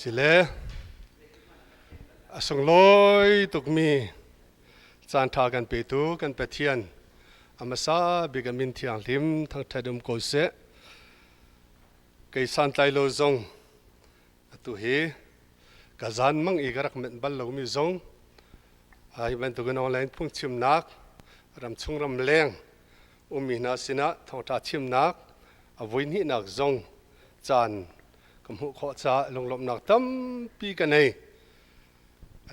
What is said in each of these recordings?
สิเลอสงลอยตุกมีจานทากันไปตูกันไปเทียนอามาซาบิกามินที่อังลิมทั้งทัดมโกเซไกสันไตโลซงตุเฮกะจานมังอีกรักเม็ดบัลลมีซงไอ้บันตุกันออนไลน์พุ่งชิมนักรำชุงรำแรงมีนาสินะทองตาชิมนักอวัยนี้นักซงจานกำหุขอจาลงลมนักตั้มปีกันเอง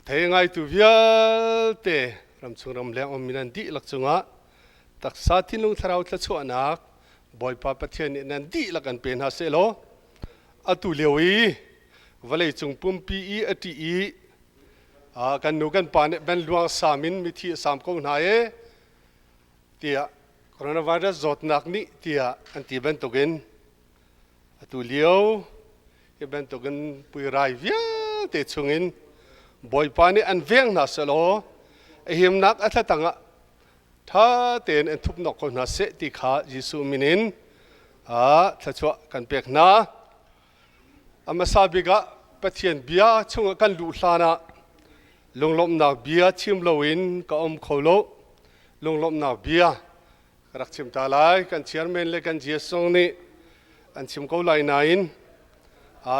เทงไงตัวเวียเตะรำชุงรำแรงมีนันดีหลักจุงะตักษาที่ลุงทาราวทะชวนักบ่อยปาปะเทียนนันดีหลักกันเป็นฮาเซโลอตุเลวีวันเลยจงปุ่มปีอติกันนูกันปานเป็นลวงสามินมิธีสามกงนายเตียโคโรนาไวรัสจดนักนี้เตียอันที่เป็นตุกินอตุเลียวเป็นตุกันปุยไรเวียเตะชงอินบ่อยปานอันเวียงนัสโลหิมนักอัตตังะถ้าเต็นอันทุบนกคนนัสเสติขายิสุมินินถ้าชัวกันเปียกนาอามาซาบิกะปะเทียนเบียชงกันดูลานะลงลมนักเบียชิมโลวินก็โคโลลงลมนักเบียรักชิมตาลายกันเชียร์เมนเลกันเจียสงนี่อันชิมเขาไลนายน์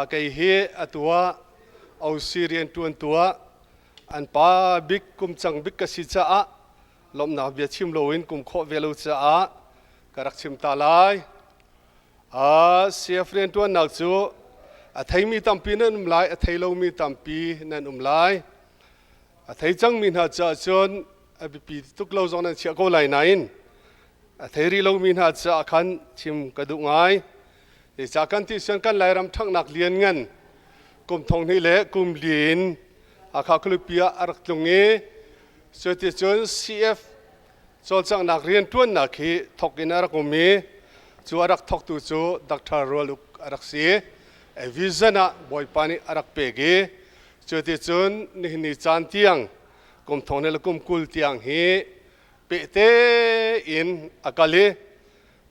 ไกเฮอตัวเอาซีเรียนตัวอันป้าบิ๊กกุมจังบิ๊กกสิจ้าลมนักเบียชิมโลวินกุมโคเวลุจ้ากรักชิมตาลายเสียเฟรนตัวนักจูไทยมีตัมปีนั่นลายไทยเรามีตัมปีนั่นลายไทยจังมีนาจะจนปีทุกเราจงนั้นเชื่อเขาไลนายน์ไทยรีเรามีนาจะขันชิมกระดูกง่ายจากการที่เชื่อกันไล่รำทั้งนักเรียนเงินกลุ่มทองนี่แหละกลุ่มเรียนข้าคลุปีอารักตรงนี้ส่วนที่จน CEF จนจากนักเรียนตัวนักที่ทอกอินอารักมีจูอารักทอกตัวจูดักทารวลุกอารักเสียวิจนะบ่อยปานิอารักเปกีส่วนที่จนนี่จานเตียงกลุ่มทองนี่แหละกลุ่มกุลเตียงฮีเปเตอินอากาลี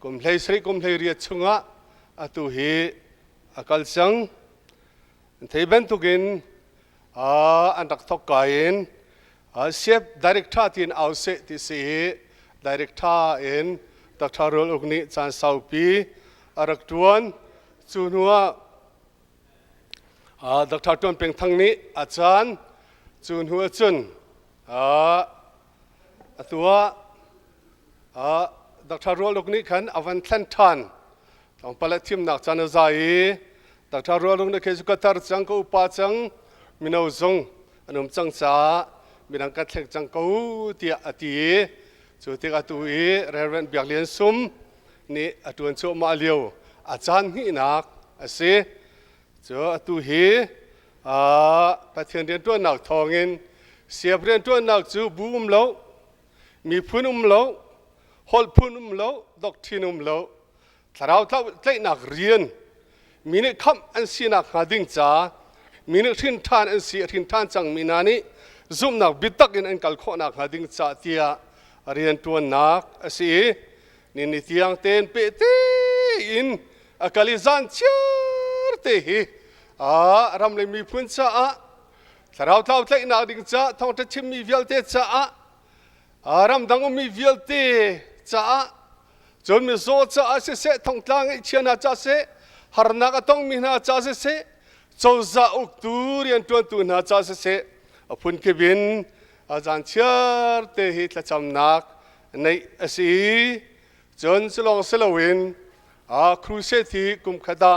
กลุ่มเลยสรีกลุ่มเลยเรียดชงะตัวฮีอากาลสังที่เป็นตุกินอันดักทอกกายินเชฟดีเรกเตอร์ที่เอาเสติสีดีเรกเตอร์อินดักทารอลอุกนิจานสาวปีอารักตวนจูนัวดักทารตวนเป็นทั้งนี้อาจารย์จูนัวจุนตัวดักทารอลอุกนิขันอวันเทนทันต้องไปเล่นทีมนักจันทร์ใจดักทารอลอุกนิเคสุกตาร์จังกูปาจังมินาวซงอันนั้นจังจ้ามีนังกัดเล็กจังกูที่อาทิจุดที่อาตุยเรเวนเบียกเลียนซุมนี่อาตุนโชมาเลียวอาจารย์นี่นักเสียจุดอาตุยประเทศเรียนตัวนักทองเงินเสียเรียนตัวนักจูบูมเล่ามีพุ่นุมเล่าฮอลพุ่นุมเล่าด็อกทินุมเล่าถ้าเราเท่าใจนักเรียนมีนึกคำอันสีนักหาดิ้งจ้ามีนึกทิ้งทานอันสีทิ้งทานจังมีนานี่ซุ่มนักบิดตักอินอันกัลโคนักหาดิ้งจ้าเตียเรียนตัวนักสินี่นิตยังเต้นเปเตอินอากาลิซันเชิร์เตหิรำเลยมีพุ่นจ้าถ้าเราเท่าใจนักดิ้งจ้าท้องจะชิมมีเวลเตจ้ารำดังมีเวลเตจ้าจนมีโซ่จ้าเสะท้องตลางเชียนาจ้าเสะฮาร์นักต้องมีนาจ้าเสะโจซ่าอุกตูเรียนตัวนาจ้าเสะพุ่นเก็บินอาจารย์เชื่อเตหิตละจำนักในสีจนสลองสลวินครูเซตีกุมขดา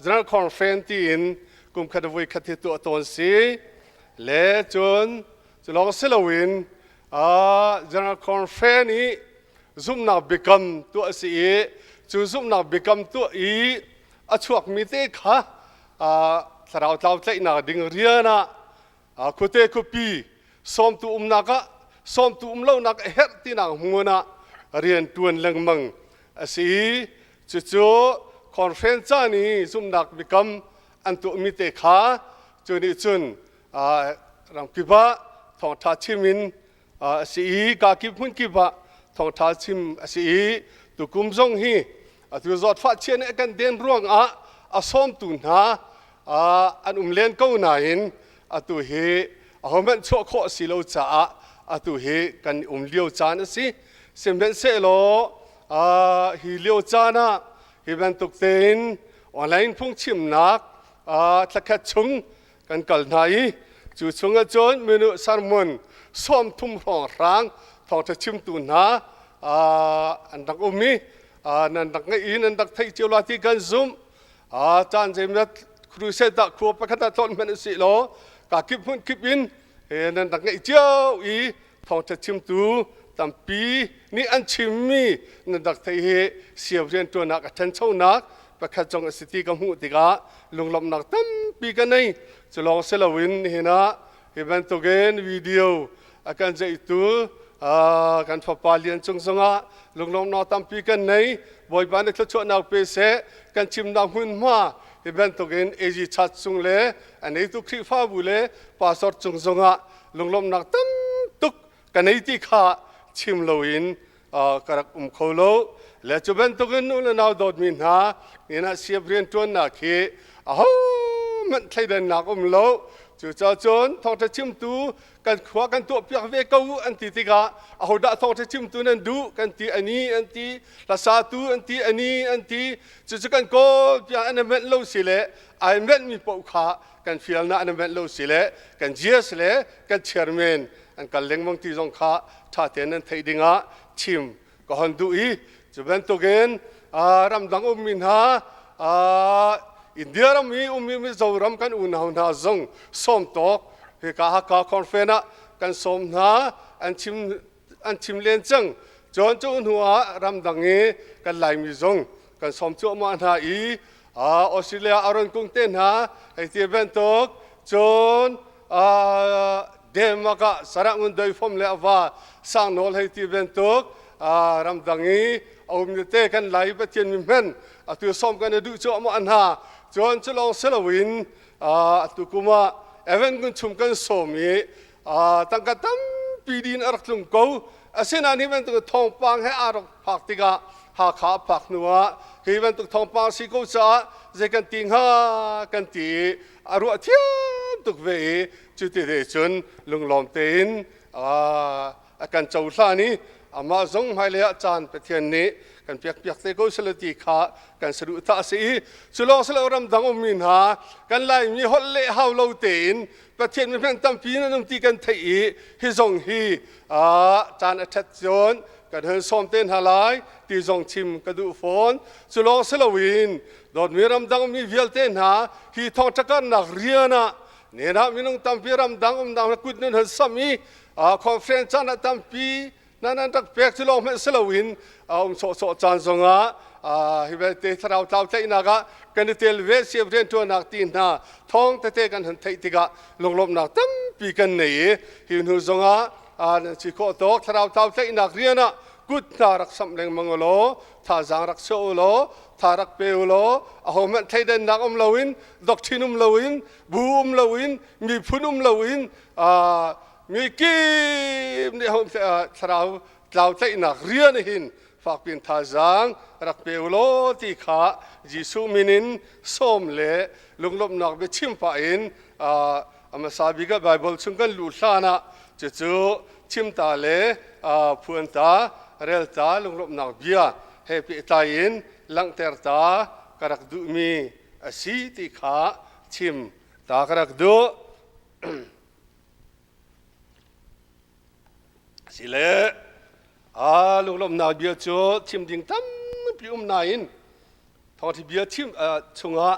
general conference ที่อินกุมขดาวิคติตัวตนสีและจนสลองสลวินgeneral conference นี้ซุ่มนักบิกมตัวสีจูซุ่มนักบิกมตัวอชวกมิเตค่ะสาวเจ้าใจนักดิ่งเรียนะคุเตคุปีส้มตุนักส้มตุเล่านักเฮ็ดที่นักหัวนะเรียนตัวเรื่องมังสีจู่คอนเฟนซ์นี้ซุ่มนักบิกมอันตัวมิเตค่ะจุนี่จุนรังกิบะทองทัชิมินสีกากิบุนกิบะทองทัชิมสีตุกุมซงฮีตัวจอดฟ้าเชียนกันเดินร่วงส้มตุนฮะ อันเล่นก็น่าเห็นตัวเฮเขามันชั่วข้อสิโลจ้าตัวเฮกันเลี้ยวจานสิเสมเป็นเสโลฮิเลี้ยวจานะฮิเป็นตุกเตนออนไลน์พุ่งชิมนักตะแคชุงกันกัลไนจู่ชงจนเมนูสารมุนซ้อมทุ่มรองร่างทองจะชิมตุนาอันดักมีนันดักไงอินอันดักไทยเจ้าลาที่กันซุ่มจานเจมิดครูเสด็จครูประคัตตอนมันสิโลกากิบหุ่นกิบอินนันดักไงเจ้าทองจะชิมตูตั้มปีนี่อันชิมมีนันดักไทยเสียเรียนตัวนักทันเช่านักประคัตจงสติกำหูติกาลงลำนักตั้มปีกันในจะลองเซลวินเห็นนะเห็นตัวเกนวิดีโออาการใจตัวการฟ้าปาเลียนจงสงะลงลำนักตั้มปีกันในบ่อยบ้านในทุกช่วงนักเปเสการชิมน้ำหุ่นมาเห็นตัวเกนเอจิชัดจงเล่อันนี้ตุกคริฟ้าบุเล่ปาสอดจงสงะลงลำนักตั้มตุกกันในที่ข้าชิมลวินกระกุมโคโลและจุบันตุกันนู่นน่าดอดมินหาเนี่ยนะเสียเรียนตัวนักเขมันใช่เดินนักโลจู่จ้าจนทองจะชิมตูกันขวากันตัวเปียกเวก้าอันที่ติกาเอาด่าทองจะชิมตูนั้นดูกันที่อันนี้อันที่ละสาตูอันที่อันนี้อันที่จู่กันก็เปียกอันนั้นเล่าสิเล่ไอ้เม็ดมีปกขากันฟิลน่ะอันนั้นเล่าสิเล่กันเจียสเล่กันเชอร์แมนอันกันเล็งบางทีจงขาชาเทนันไทยดิ่งชิมก็ฮันดูอีจุบันตัวเกนรำดังมินหาอินเดียรำมีมิจารำกันอุณหนาจงส้มตอกเฮกาฮักคอนเฟน่ากันส้มนาอันชิมเลี้ยงจังจนจุนหัวรำดังนี้กันไหลมีจงกันส้มจุมาหาออสเตรเลียอารอนกุ้งเต้นหาไอที่เป็นตอกจนเดมากะสระมุนโดยฟอมเลว่าสร้างโนลให้ที่เป็นตอกรำดังนี้เอามีเตะกันไหลไปเทียนมิมนตัวส้มกันดูจ่อมาอันหาจนจะลองเซลวินตัวกุมาเอเวนกุนชุมกันส้มนี้ตั้งแต่ตั้มปีดินอรักลุงกูเส้นอันนี้เป็นตัวทองปังให้อารักผักติกาหาขาผักนัวที่เป็นตัวทองปังสิกูจะเจกันติงหากันตีอารัวเทียมตุกเวจุดที่เดชนลุงลอมเต็นกันเจ้าท่านี้อามาจงให้เลี้ยจานไปเทียนนี้กันเปียกเตะกูสลัดตีขากันสรุปท่าสีสุลองสลับรำดังอมินหากันไล่มีฮอลเล่ฮาวโลเตนไปเทียนมีเพียงตั้มปีนั้นตีกันไทยฮิจงฮีจานอัจฉริยะกันเฮินซ้อมเต้นฮาไลตีจงชิมกระดูฟอนสุลองสลับวินโดนมีรำดังมีเวลเต้นหาฮีทองจักรนักเรียนเนี่ยนะมีน้องตั้มปีรำดังกุดนั้นเฮินสามีคอนเฟรนซ์จานตั้มปีนั่นตักเปียกที่ลงเป็นสลาวินโซจานสงะฮิเวตเท่าเท่าเท่านักกันเตลเวสเยบเรียนตัวนักตีนนะท้องเตะกันหันเทติกะลงลมนักตั้มปีกันนี่ฮิวนูสงะชิโคโตเท่าเท่านักเรียนกุดนารักสัมเลงมังโลท่าจางรักโซโลท่ารักเปโลมันไทยเดินนักลวินดอกทินุลวินบูลวินมีพุนุลวินมีกีมเนี่ยผมเราใช้นักเรียนหินฝากเป็นท่าจางรักเปโลที่ขาจิสุมินินส้มเล่ลุงลบนักไปชิมไปอินมาสาบิกะไบเบิลชงกันลุลานะจู่ชิมตาเล่พูนตาเรลตาลุงลบนักเบียเฮปิตาอินลังเตอร์ตากระดูมีสีที่ขาชิมตากระดูสิเล่ลุงลมนาเบียโจชิมดิ่งตั้มพิมนายน์ทองที่เบียชิมชงะ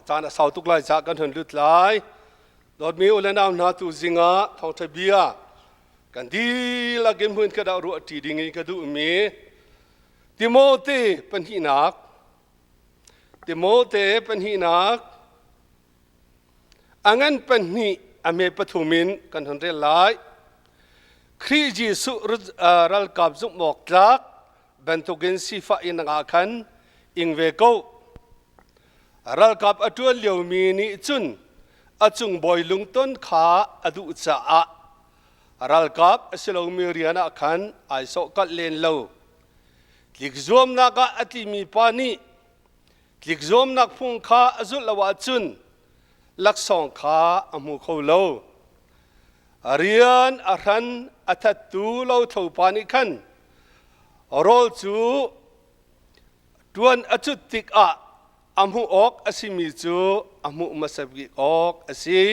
จานสาวตุกไลจากกันหันลุดไลดอดมีอุเลนามนาตูจิงะทองที่เบียกันดีละเกมหุ่นกระดารัวตีดิ่งกระดูมีติโมเต้เป็นหินักติโมเต้เป็นหินักอังันเป็นหิอเมปฐุมินกันหันเรียลไลคริจิสุรัลกับจุกหมอกลักบรรทุกินสีฟ้าอินงาคันอิงเวโกรัลกับอตัวเลียวมีนิจุนอจุงบอยลุงต้นขาอดุจ่ารัลกับสโลมีเรียนคันไอโซกัดเลนโลลิกซวมนักอติมีปานี ลิกโจมนักพุ่งขาอจุลวาจุนลักสองขาอมูเขาโลเรียนอารันอัตตูโลเท่าปานิคันรอลจูดวนอจุติกะอามูออกอสิมิจูอามูมาสบิออกอสิ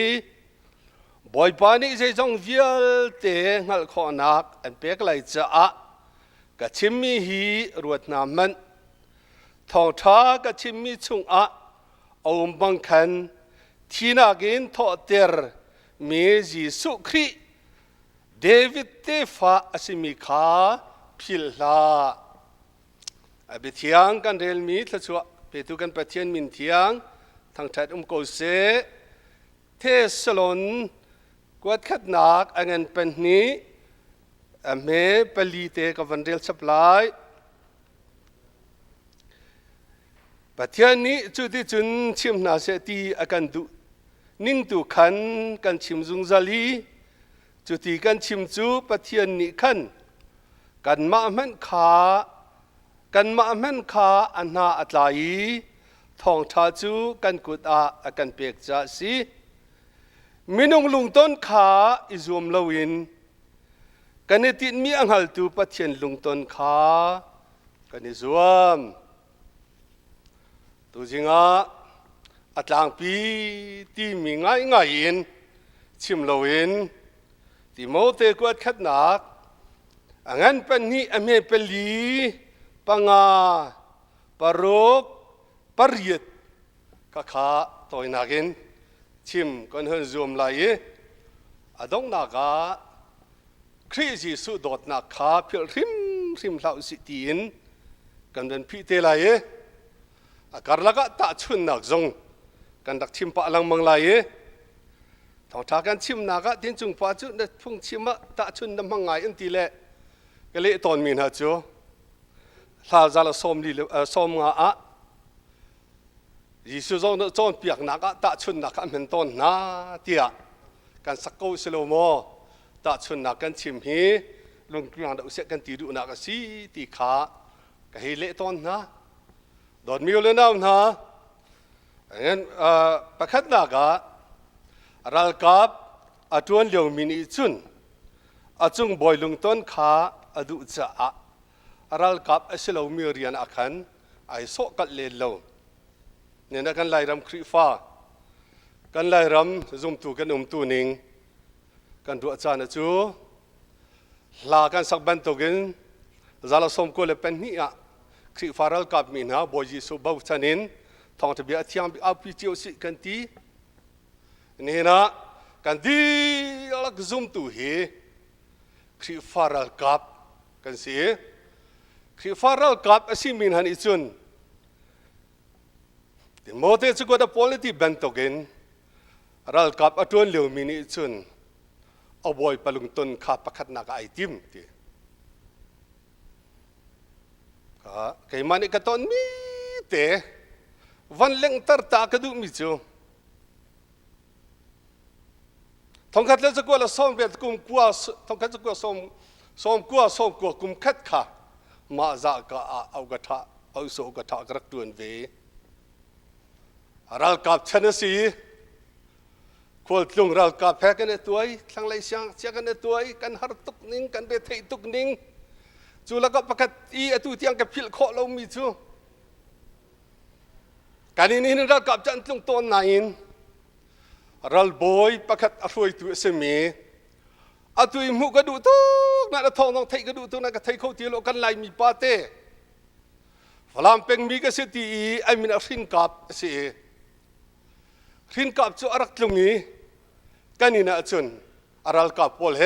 บอยปานิเจจงเวียลเตงัลขอนักอันเป็กไลจ้ากะชิมมีฮีรวดนามันทองท้ากะชิมมีชุงเอาบังคันที่นักอินทอเตอร์เมจิสุครีเดวิดเตฟ้าอสิมิคาพิลลาอบิทียงกันเรลมีทชัวเปตุกันปะเทียนมินทียงทั้งทัดโกเซเทสลอนกวดขัดนักอันนั้นเป็นนี้เมปลีเตกับวันเดลสปลายปะเทียนนี้จุดที่จุนชิมนาเสตีอากันดูนิ่งดูขันกันชิมจุงซาลีจุดที่กันชิมจูปะเทียนนี้ขันกันมามันขาอันนาอัตไลทองทาจูกันกุดอากันเปียกจ้าสีมินุงลุงต้นขาอิจวมลวินกันติดมีอังหัลตูปะเทียนลุงต้นขากันอิจวมตัวจริงอัตลางปีที่มีง่ายอินชิมลวินที่โมเตกวดขัดนักอันนั้นเป็นนี้อเมเปลีปังาปารกปริยตก็ขาตัวนักินชิมกันเฮินซูมไลอดงนักคริสิสุดดนักขาเพิลริมเหล่าสิตีนกันเป็นพิเตไลการละก็ตาชุนนักจงกันดักชิมปะลังมังไลทองทากันชิมนักทิ้งจุงปาจุนพุ่งชิมตาชุนน้ำมังไงอันตีเล่ก็เลยตอนมีนะจูลาซาลสมลีสมงายิสุจงจงเปียกนักตาชุนนักมันต้นนาเตียกันสักกูสโลโมตาชุนนักกันชิมฮีลุงกลางดาวเสกันตีดูนักสีตีขาก็ให้เละต้นนะดอนมิวเลนาวนะงั้นประคัดนักรัลกับอจวนเลียวมินิจุนอจุงบอยลุงต้นขาอดุจ้ารัลกับเสลามีเรียนอาคันไอโซกัดเลนโลเนี่ยนักกันไล่รำคริฟ้ากันไล่รำจุ่มตูกันตูนิงกันดูอาจารย์จูลากันสักบันตุกินซาลาสมกุเลเป็นนี่คริฟ้ารัลกับมีนะบอยยิสุบ่าวชนินทองทบีอาทิยามอาพิจิโอสิกันตีนี่นะกันดีลักจุ่มตูเฮคริฟ้ารัลกับกันสิคริฟ้ารัลกับอาศิมินฮันอิจุนโมเตสุกวดา polity บันตุกินรัลกับอจวนเลียวมินิจุนเอาบอยปลุงต้นขาประคัดนักไอติมที่ใครมันอีกตอนมีเตะวันเล็งตร์ตากระดูมิจูทองคัดเลสกัวละส่งเบียดกุมกัวทองคัดสกัวส่งกัวกุมคัดขามาจากเอากระทะเอาโซกระทะกระตุนเวรัลกับชนะสีควอลตุงรัลกับแพ้กันในตัวทั้งหลายเสียกันในตัวกันหาตุกนิ่งกันเบทตุกนิ่งจูแล้วก็ประกาศตุที่ยังกับพิลข้อเรามีจูการนี้รัลกับจันทร์ต้นนายรัลบอยประกาศอร่อยตัวเสมีตุยมุกกระดูตุกนั่นทองไทยกระดูตุกนั่นก็ไทยเขาตีโลกันไล่มีปาเต้ฝรั่งเป็นมีกษัตริย์ไอมินรินกับเสียรินกับจูอารักลุงนี้กันนี่นะจุนอารัลกับพอลเฮ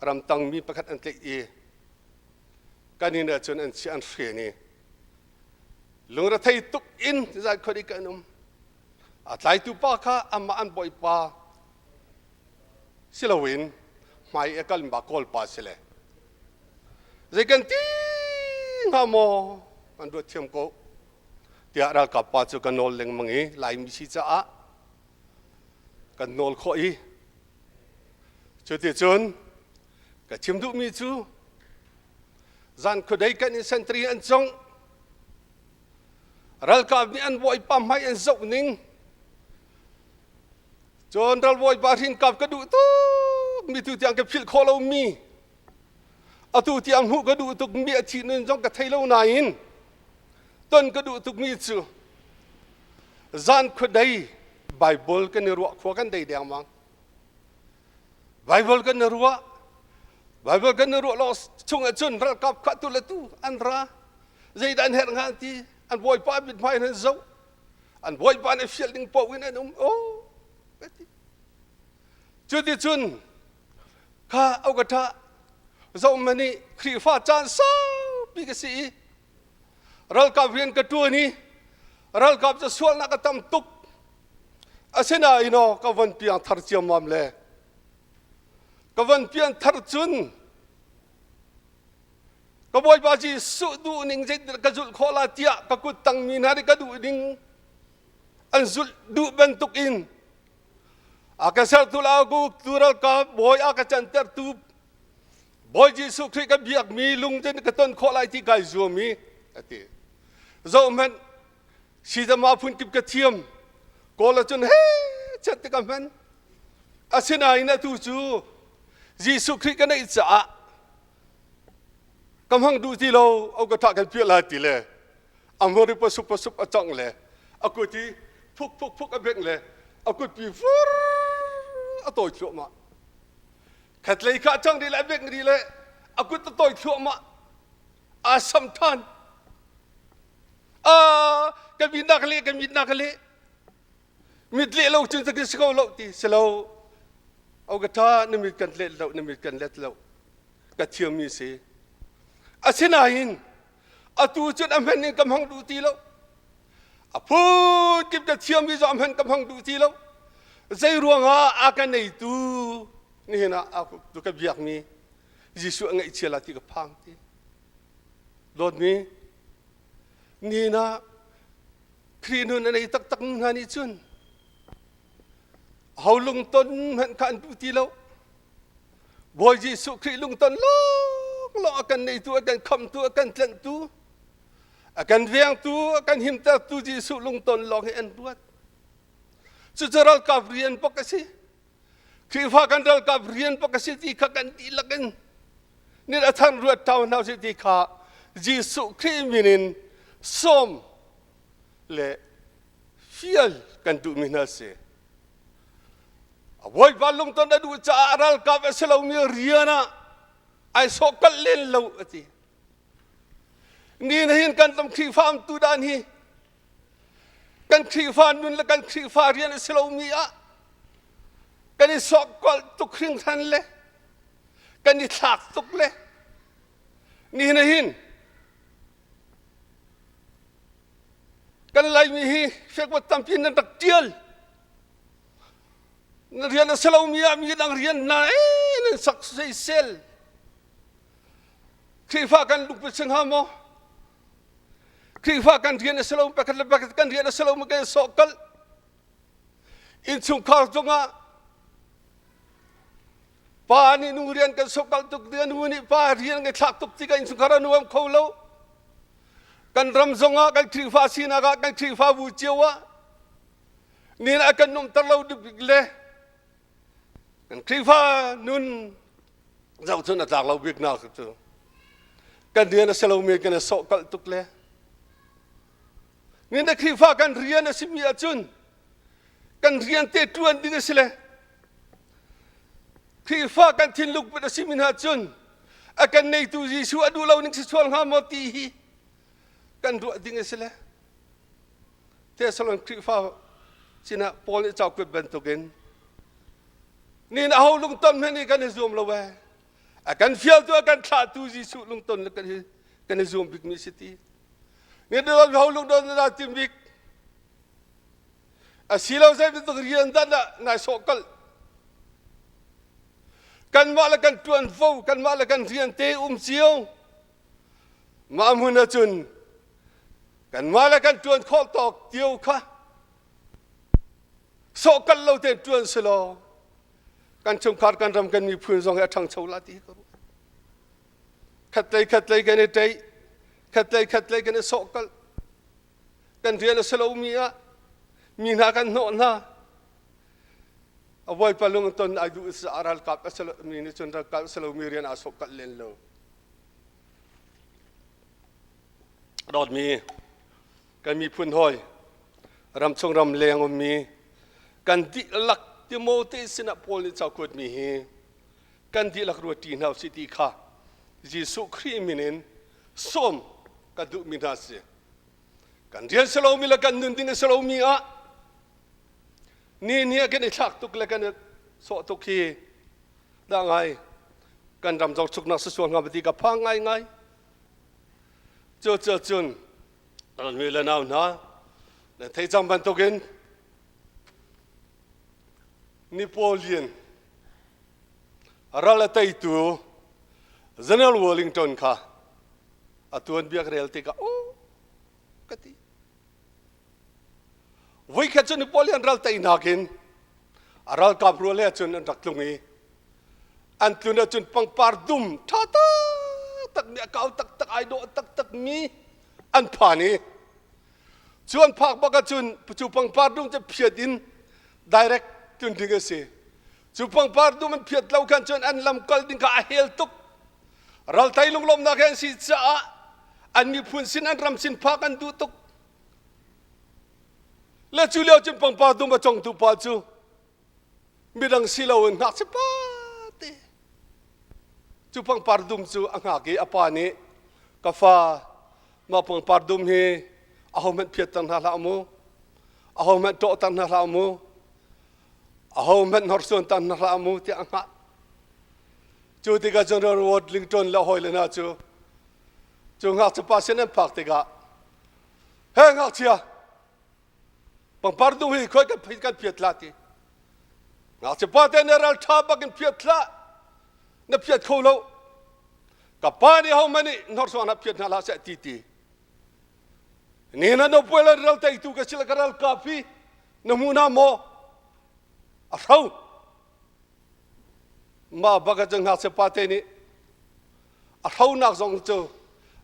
รำตังมีประคัดอันเตอีกันนี่นะจุนอันเชียนเฟียนี่ลุงรัฐไทยตุกอินที่จะคนอีกนุ่มอาไทยตุปาค่ะอามาอันบ่อยปาสิลวินไม่เอกลันบักคอลปาสิเลใจกันตีงามมันดูเทียมกูเดี๋ยวเรากับปัจจุบันนอลเล็งมังอีลายมิชิจ้ากันนอลข้อยจุดที่จุนกับชิมดูมิจู Zaan kudai kan in sentri an zong รัลกับนี่อันวอยปั๊มให้อันสุนิงจนรัลวอยบารินกับกระดูตุกมีตัวอย่างกับพิลโคลมีเอาตัวอย่างหูกระดูตุกมีอาทิตย์นึงจ้องกับไทยเล่าไหนต้นกระดูตุกมีจู่จานคนใดไบเบิลกันในรัวขวกันใดเดียงมั้งไบเบิลกันในรัวไบเบิลกันในรัวเราชงจนรัลกับขัดตัวละตัวอันระใจดันเห็นงานที่อันวอยป้าบิดไม่นั่นเจ้าอันวอยป้าในฟิลลิ่งปวินนั่นโอ้จุดที่จุนข้าเอากระทะเจ้ามันนี่ครีฟ้าจานซ้าปีกสีรัลกับเรียนกระตัวนี้รัลกับจะส่วนนักตำตุกอาเซนาอินอกวันเปียงทาร์เจียมามเล่กวันเปียงทาร์จุนกบอยบาจีสุดูนิงเจดกจุลขอลาติยะกกุตังมีนาริกดูนิงอันจุลดูเป็นตุกอินอากาศตุลากูตุรัลกับบอยอากาศจันเตอร์ตูบอยจีสุคริกับเบียกมีลุงเจนกตันขอลาที่ไกจูมีอติเจ้ามันชีดมาพุ่นกิบกระเทียมกอลจนเฮ้จัดติกันมันอาเซนาอินาตูจูจีสุคริกันในจ่ากำลังดูที่เราเอากระทะกันเพียรติเลยอามริปสุปสุปจังเลยอากูที่พุกอเบงเลยอากูปีฟูร์ตัวชั่วมาขัดเลยข้าจังดีเลยเบงดีเลยอากูตัวชั่วมาอาสัมทันกันมีนักเลี้ยมิดเลี้ยเราจึงจะกิสกาวเราที่เสลาเอากระทะนิมิตกันเล็ดเรานิมิตกันเล็ดเรากระเทียมมีสิอาเซนาอินอาตูจุดอเมนนี่กำลังดูทีแล้วอาพูดกิบกระเทียมมีจอมเห็นกำลังดูทีแล้วใจรวงอากันในตูนี่นะอาตุกับยักมียิสุงไอเชียลาที่กับพังที่โดนมีนี่นะครีนุนในตักนันนี่จุนเขาลงต้นเห็นกันดูทีแล้วบอยยิสุครีลงต้นlo akan itu akan kam tu akan tlen tu akan viang tu akan himta tu Yesus lung ton lo hen buat sejaral kabrian pakasi krifa kan dal kabrian pakasi ti kan dilakan ni athan ruat taw naw si ti kha Yesus kriminin som le fiel kan tu minase awai balung ton adu cha aral ka veselo mi rianaไอโซกัลเล่นเราสินี่นะเห็นกันตำขีฟ้ามตูดานี่กันขีฟ้านุนและกันขีฟ้าเรียนอิสลามีอะกันนี่สกัลตุกครึ่งทันเลยกันนี่ฉากตุกเลยนี่นะเห็นกันไล่มีฮีเฟกว่าตำพินนันตักเจียลเรียนอิสลามีอะมีดังเรียนนายนั่นสักเซเซลครีฟ้ากันลุกไปเชิงหามอครีฟ้ากันเรียนสโลมไปกันเลยกันเรียนสโลมกันสกัลอินสุขารจงะป่านี่นูเรียนกันสกัลตุกเดือนวันนี้ป่าเรียนกันฉากตุกที่กันอินสุขารานุมเขาเล่ากันรำจงะกันครีฟ้าสีนากะกันครีฟ้าบูเจียวะนี่นะกันนุ่มตะเล่าดุบิกเลยกันครีฟ้านุนเจ้าทุนจากเราบิกนาคือตัวกันเรียนสโลมีกันสกัลตุกเลยนี่นักขีฟ้ากันเรียนสิมีอาจุนกันเรียนเตะตัวนดิ้งสิเลยขีฟ้ากันทิ้งลูกเป็นสิมีอาจุนอากันในตัวยิสุอดูเราหนึ่งสิส่วนหามตีกันดูดิ้งสิเลยเทศลอนขีฟ้าสินะพอลเจ้ากุดเป็นตุกินนี่นะเขาลุงต้นให้นี่กันซูมเราไว้akan fiel tu akan tak tu Yesus lung ton kan zoom big city ni dalam haulung don na timbik asilaw sa bitu rian dana na sokal kan malakan tuan fo kan malakan rian te siong mamuna chun kan malakan tuan khol tok tiu kha sokal lo te tuan seloกันชมขาดกันรำกันมีพื้นทรงให้ทางชาวลาตีก็รู้ขัดเลยกันในใจขัดเลยกันในโศกกัน kan rian selo mia mina kan no na avoid palung ton adu sa aral kap selo mini chun kap selo mirian asok kat len lo rod mi kan mi phun hoi ram chong ram leng om mi kan di lak Timothy sina Paul ni chau kut mi hi kan di lak ruati nau siti kha Jesu Christ minin som kan du minase kan dia selo mi la kan nun ding selo mi a ni kan thak tuk la kan so tuk hi da ngai kan ram jok chuk na su suan ngabati ka phang ngai chun an mi la nau na na thei cham ban tokin Napoleon arala tai tu General Wellington kha atuan biak realti ka kati voi kha chun Napoleon ral tai nakin aral ka prole chun an raklungi an tuna chun pang pardum thata tak ne kau tak ai do tak mi an phani chuan phak baka chun chu pang pardum che phiatin direct tun dinga se chu pang pardum an phiat lau kan chun an lam kal ding ka hel tuk ral tai lunglom na kan si cha an mi phun sin an ram sin phak an du tuk la chu leo chun pang pardum ba chong tu pa chu midang silo an hak se pa te chu pang pardum chu anga ge apani ka fa ma pang pardum hi ahomen phiat tan hala mu ahomen to tan hala mu ahomen horson tan hala mu ti anga chu ti ka General Wellington la hoi le na chu ngak chu pa sen an phak te ga he ngak chia pang pardum hi khoi kan phiat la ti ngak chu pa te neral tha ba kan phiat la na phiat kho lo ka pa ni ho mani horson na phiat na la sa ti ni na no puela ral tai tu ka sila karal kafi namuna mo afau ma baga jang ha se pate ni afau nak zong chu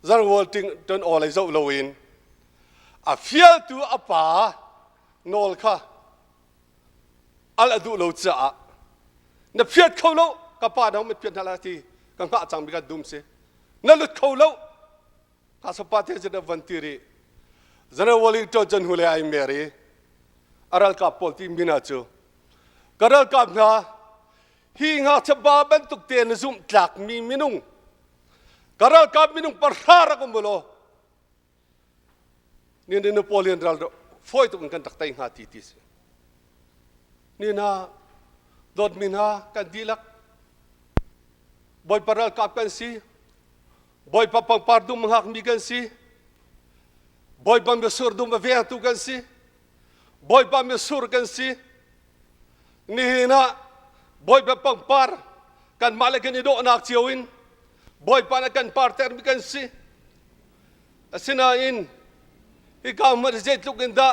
zar wol ting ton olai zo loin a fial tu apa nol kha al adu lo cha na phiat kho lo ka pa dong mit phiat na la ti ka nga chang bi ka dum se na lut kho lo ka sa pate je na vantiri General Wellington jan hule ai meri aral ka polti mina chu karal ka na hi nga chaba ban tuk te na zum tlak mi minung karal ka minung parhara ko mulo ni Napoleon ral foi tu kan tak tai nga ti se ni na dot mina kan dilak boy paral ka kan si boy papang pardum hak mi kan si boy pa me sur dum ve tu kan si boy pa me sur kan si ni na boy pa pang par kan male kan do nak chiawin boy pa na kan parter mi kan si asina in ikaw mo jet lukinda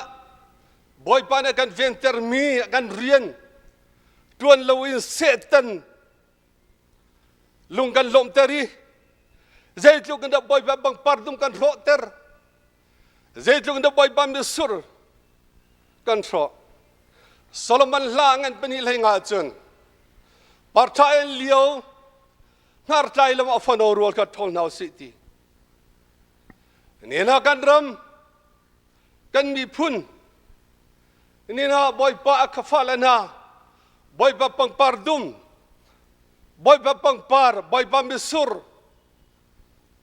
boy pa na kan venter mi kan rian tuan lawin setan lungkan lom teri jet lukinda boy pa pang pardum kan roter Zaitlung da boy bam de sur kan tro Solomon langan penilai ngajun partai liau ngartai lam afano rual ka Thawngtha city ni na kan ram kan mi phun ni na boy pa akafalana boy pa pang pardum boy pa pang par boy pa mi sur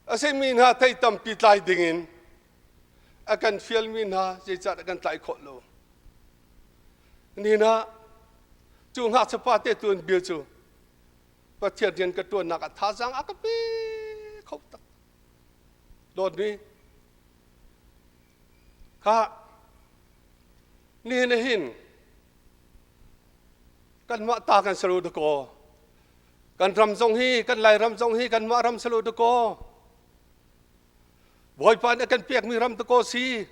ase min ha tai tam pitlai dingin akan filmin ha jejat akan tai khot lo ni na chu nga chapate tun bil chu pathian rian ka tuan nak tha jang akapi khop tak dot ni kha ni na hin kan ma ta kan salu de ko kan ram jong hi kan lai ram jong hi kan ma ram salu de ko boy pa na kan piak mi ram to ko si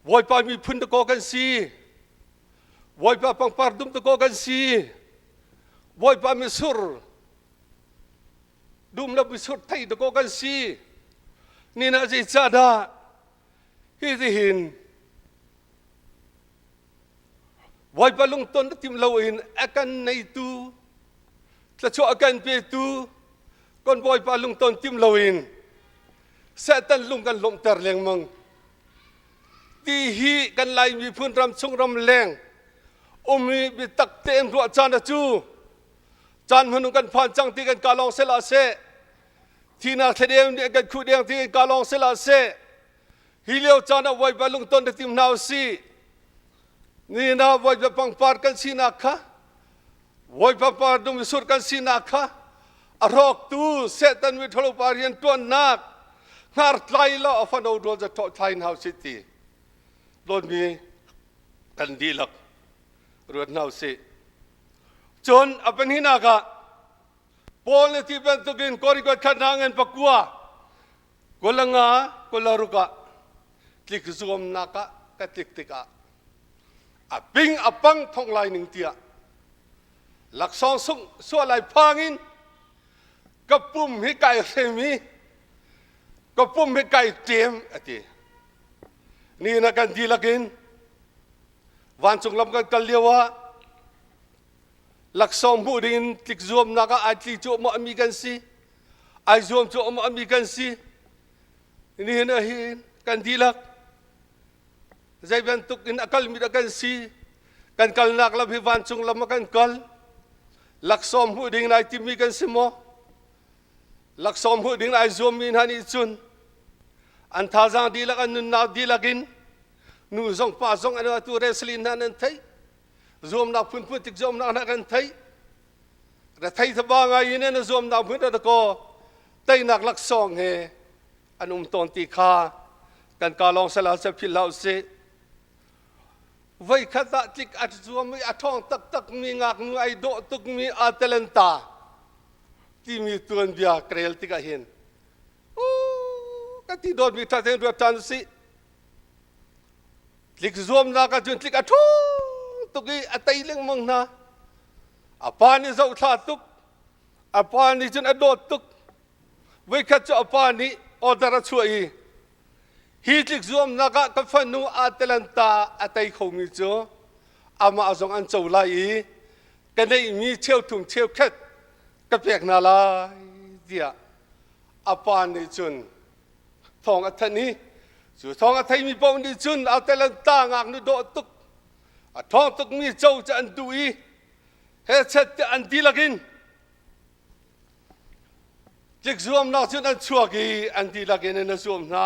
boy pa mi phun to ko kan si boy pa pang pardum to ko kan si boy pa mi sur dum la mi sur thai to ko kan si ni na ji cha da hi ti hin voi palung ton tim lo in akan nei tu tla cho akan pe tu kon voi palung ton tim lo in sa tan lung kan lom tar leng mang ti hi kan lai mi phun ram chung ram leng mi bi tak tem ro chan da chu chan hanu kan phan chang ti kan kalong sela se thina thedem ni kan khu deng ti kalong sela se hi leo chan da voi palung ton tim nau si ni na voi pa pang par kan sina kha voi pa par dum sur kan sina kha arok tu se tan mi tholo parian ton nak ngar tlai lo afano do za to thain house city don mi kan dilak ruat nau se chon apan hinaka pol ni ti ben tukin kori ko khanangan pakua kolanga kolaruka klik zoom naka ka tik tika aping apang thong lai ning tia laksong sung so lai phangin kapum hi kai semi kapum hi kai tem ati ni na kan dilakin wan chung lam kan kallewa laksong mu din klik zoom naka atli chu mo ami kan si ai zoom chu mo ami kan si ni na hin kan dilak zai ban tuk in akal mi kan si kan kal nak lam hi wan chung lam kan kal laksom hu ding nai ti mi kan si mo laksom hu ding nai zoom min hani chun an tha jang dilak an nun na dilakin nu zong pa zong an tu reslin nan thai zoom na phun phun tik zoom na kan thai ra thai thaba nga yin na zoom na phun da ko tai nak laksong he anum ton ti kha kan kalong sala se philau se vai khata tik at zoom mi athong tak tak mi ngak nu ai do tuk mi atalanta ti mi tuan bia krel tika hin ka ti dot mi tha ten ro tan si klik zoom na ka jun klik athu tuki atai leng mang na apa ni zau tha tuk apa ni jun adot tuk vai khat cho apa ni order chui hi klik zoom na ka phanu atalanta atai khomi cho ama azong an chau lai ka nei mi cheu thum cheu khat ka pek na la dia apa ni chun thong athani chu thong athai mi pom ni chun atalanta ngak nu do tuk a thong tuk mi chau cha an dui he chat an dilagin klik zoom na chun an chuaki an dilagin na zoom na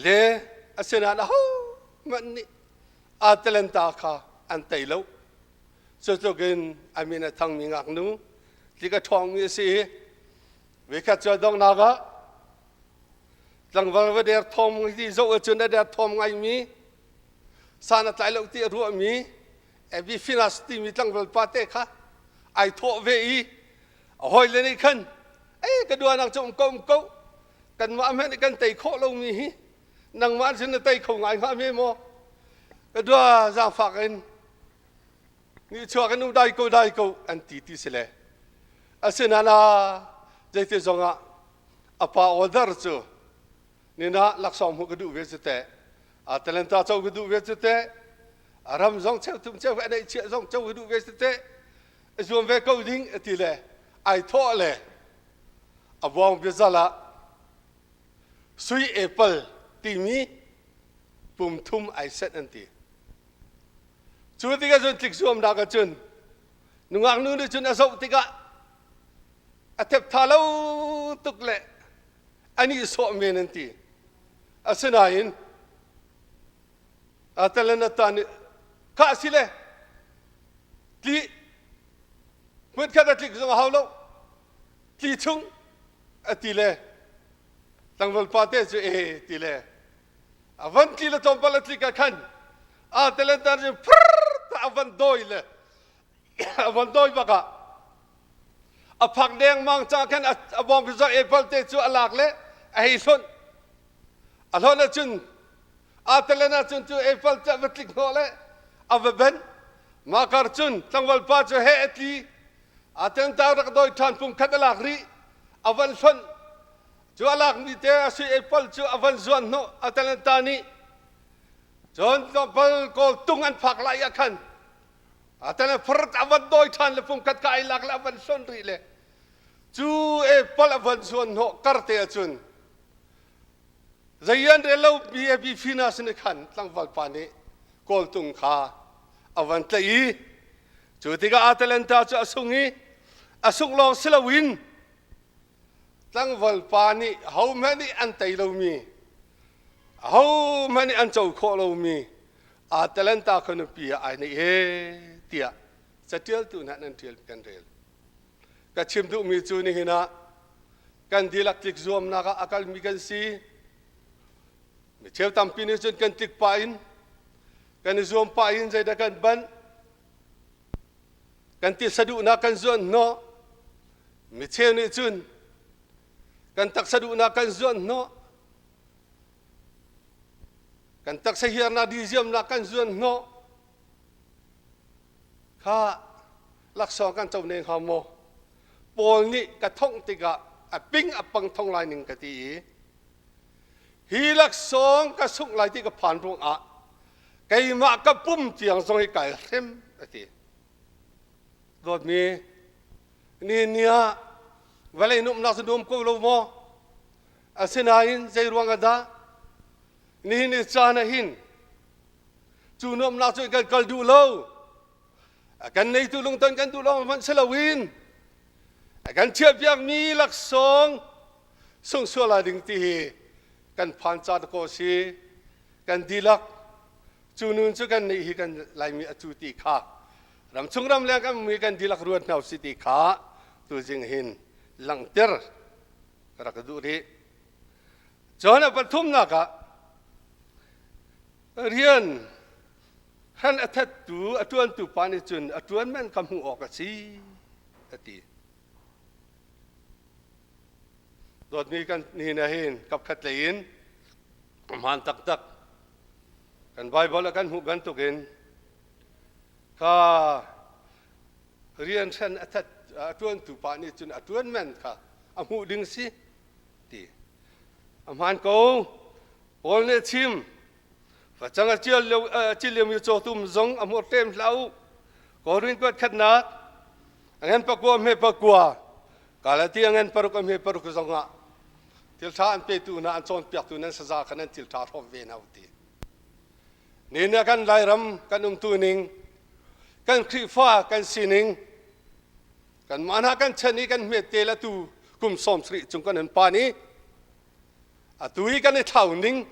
le asena na ho man ni atalanta kha an tailo so togin amina thang mi ngak nu tika thong mi si we kha cha dong na ga tlang wal wa der thom ti zo chun da der thom ngai mi sana tailo ti ru mi e bi finas ti mi tlang wal pa te kha ai tho ve i hoi le ni khan ai ka dua nak chom kom ko kan ma me ni kan tai kho lo mi hi nang ma sin tai kho ngai ma me mo ka dua za fa kan ni chua kan nu dai ko an ti ti se le asena na jai te zonga apa order chu ni na laksom hu ka du ve te a talenta chau ka du ve te aram zong cheu tum cheu ai che zong chau ka du ve te zoom ve ko ding ti le ai tho le abong be zala sui apple ti mi pum thum ai set anti chu ti ga chun klik zoom da ka chun nungang nu ni chun asau ti ga atep thalo tuk le ani so men anti asinain atalana tan ka sile ti mut ka da klik zoom haulo ti chung atile tangwal pate chu e tile avan tile tom palatli ka khan atalanta je avan doile avan doi baka aphak deng mang cha khan abom bizak apple te chu alak le ai son alona chun atalana chun chu apple cha vatlik hole avaben makar chun tangwal pa chu he atli atenta rak doi than pum khatalak ri avan son chu alak mi te CEF chu avan zuan no atalanta ni John Topal kol tungan phak lai akhan atana phrat avan doi than le pum kat kai lak la van son ri le chu e pal avan zuan no karte achun zayan re lo bi fina sin khan tlang wal pa ni kol tung kha avan tlai chu tiga atalanta chu asung long silawin tlang wal pa ni how many antai lo mi how many an chau kho lo mi atalanta khon pi ai ni he tia chatial tu na nan tial kan rel ka chim du mi chu ni hina kan dilak tik zuam na ka akal mi kan si mi cheu tam pi ni chun kan tik pa in kan zuam pa in zai da kan ban kan ti sadu na kan zuan no mi cheu ni chun kan tak sadu na kan zuan no kan tak sahir na diziam na kan zuan no kha laksong kan chau nei ha mo pol ni ka thong tiga a ping apang thong lai ning ka ti hi laksong ka suk lai ti ka phan rong a kai ma ka pum chiang song hi kai hem ati dot mi ni nia valai num na sudum ko lo mo asinain zai ruang ada ni chana hin chu nom na chu kal du lo kan nei tu lung ton kan tu long man selawin kan chiap yang mi lak song sung suala ding ti kan phan cha ko si kan dilak chu nun chu kan nei hi kan lai mi achu ti kha ram chung ram le kan mi kan dilak ruat nau si ti kha tu jing hin lang ter rak du ri chona pathum na ka rian han athat tu atuan tu pani chun atuan men kam hu ok si ati dot mi kan ni na hin kap khat lein man tak tak kan bible kan hu gan tukin ka rian han athat atuan tu pani chun atuan men kha amu ding si ti amhan ko pol ne chim và chẳng là chia liều như cho tụm giống ở một tem lão có riêng quét khát nát anh bác qua mẹ bác qua cả là tiếng anh bác qua mẹ bác qua giống ạ til tha anh pe tu na anh chọn piak tu nên sa khăn anh til tha thom về nào ti nên là căn lai ram căn tu ning căn khi pha căn sining căn mana căn chân ni căn mẹ tê là tu cùng som sri chúng căn anh pa ni à tui căn anh thảo ning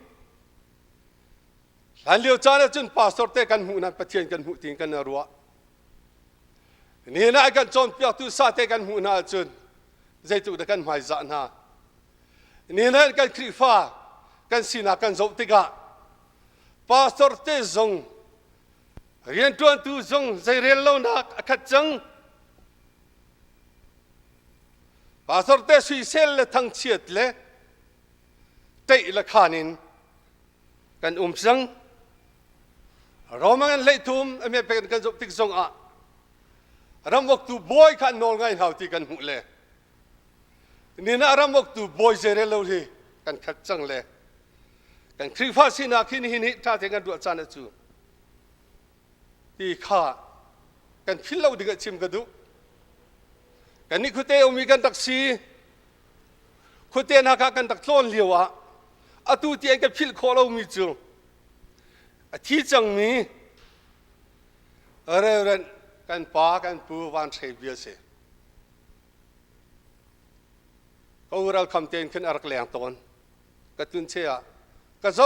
Lan liu cha na chun pastor te kan hu na pathian kan hu ting kan na ruwa ni na kan chon pya tu sa te kan hu na chun zai tu da kan mai za na ni na kan khri fa kan sina kan zo tiga pastor te zong rian tuan tu zong zai rel lo na khat chang pastor te sui sel le thang chiat le te la khanin kan sang Romangan leitum ame pen kan zop tik zong a ram wak tu boy kan nol ngai hau ti kan hu le ni na ram wak tu boy zere lo hi kan khat chang le kan khri fa sina khin hi ni tha te kan du chan chu ti kha kan phil lo diga chim ka du kan ni khute omi kan taksi khute na ka kan tak tlon liwa atu ti an ka phil kholo mi chu thi chang mi ren kan pa kan pu wan thei bia se ko ral kham ten khin arak leng ton ka tun che a ka zo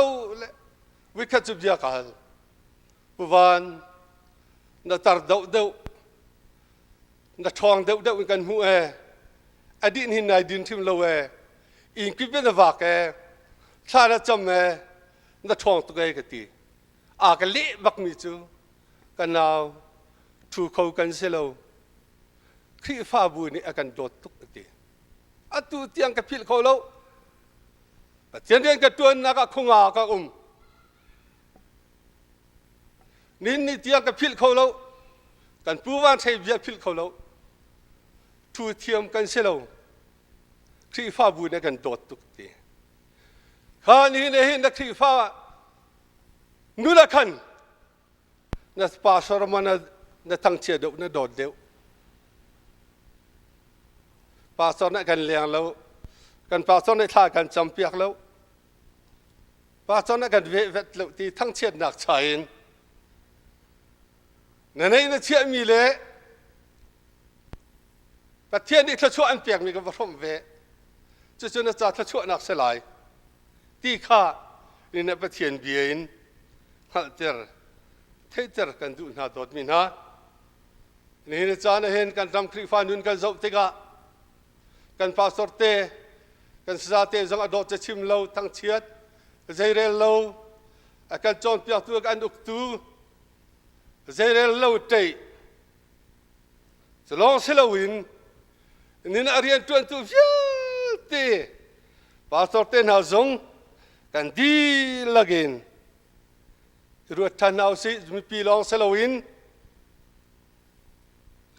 wi kha chu bia ka pu wan na tar dau dau na thong dau dau kan hu e adin hin nai din thim lo e in ki be na va ke thla ra cham e na thong tu ke ti a ka le bak mi chu kan naw thu khâu kan se lo khi fa bu ni akan dot tuk ti atu tiang ka phil kho lo tiang den ka tuan na ka khunga ka nin ni tiang ka phil kho lo kan pu wan thei bia phil kho lo thu thiam kan se lo ครีฟ้าบุญกันโดดตุกตีข้านี้เนี่ยนักครีฟ้านุลักขันนัสปาสรมันนัทั้งเชียดนัโดดเดียวปาสรนักันเลี้ยงแล้วกันปาสรในท่ากันจำเปียกแล้วปาสรนักันเวทแล้วที่ทั้งเชียดหนักใจนั่นเองนะเชื่อมีเลยประเทศนี้ถ้าชั่วอันเปียกมีกับพร้อมเวจะน่าจะถ้าชั่วนักสลายที่ข้านี่ในประเทศเบียนฮัลเตอร์เทเตอร์กันดูน่าดดมินะนี่นะจ๊ะนะเห็นกันทำคริฟานุนกันจะติกะกันพาสเตกันสาเตจังอดจะชิมเลาทั้งเชียดใจเรลเลากันจอนเปียกตัวกันอุกตูใจเรลเลาเตยจะลองเสลวินนี่น่าเรียนตัวตัวเยอะเตพาสเตน่าจงกันดีละกินรู้ทันเอาสิมีปีลองเสลวิน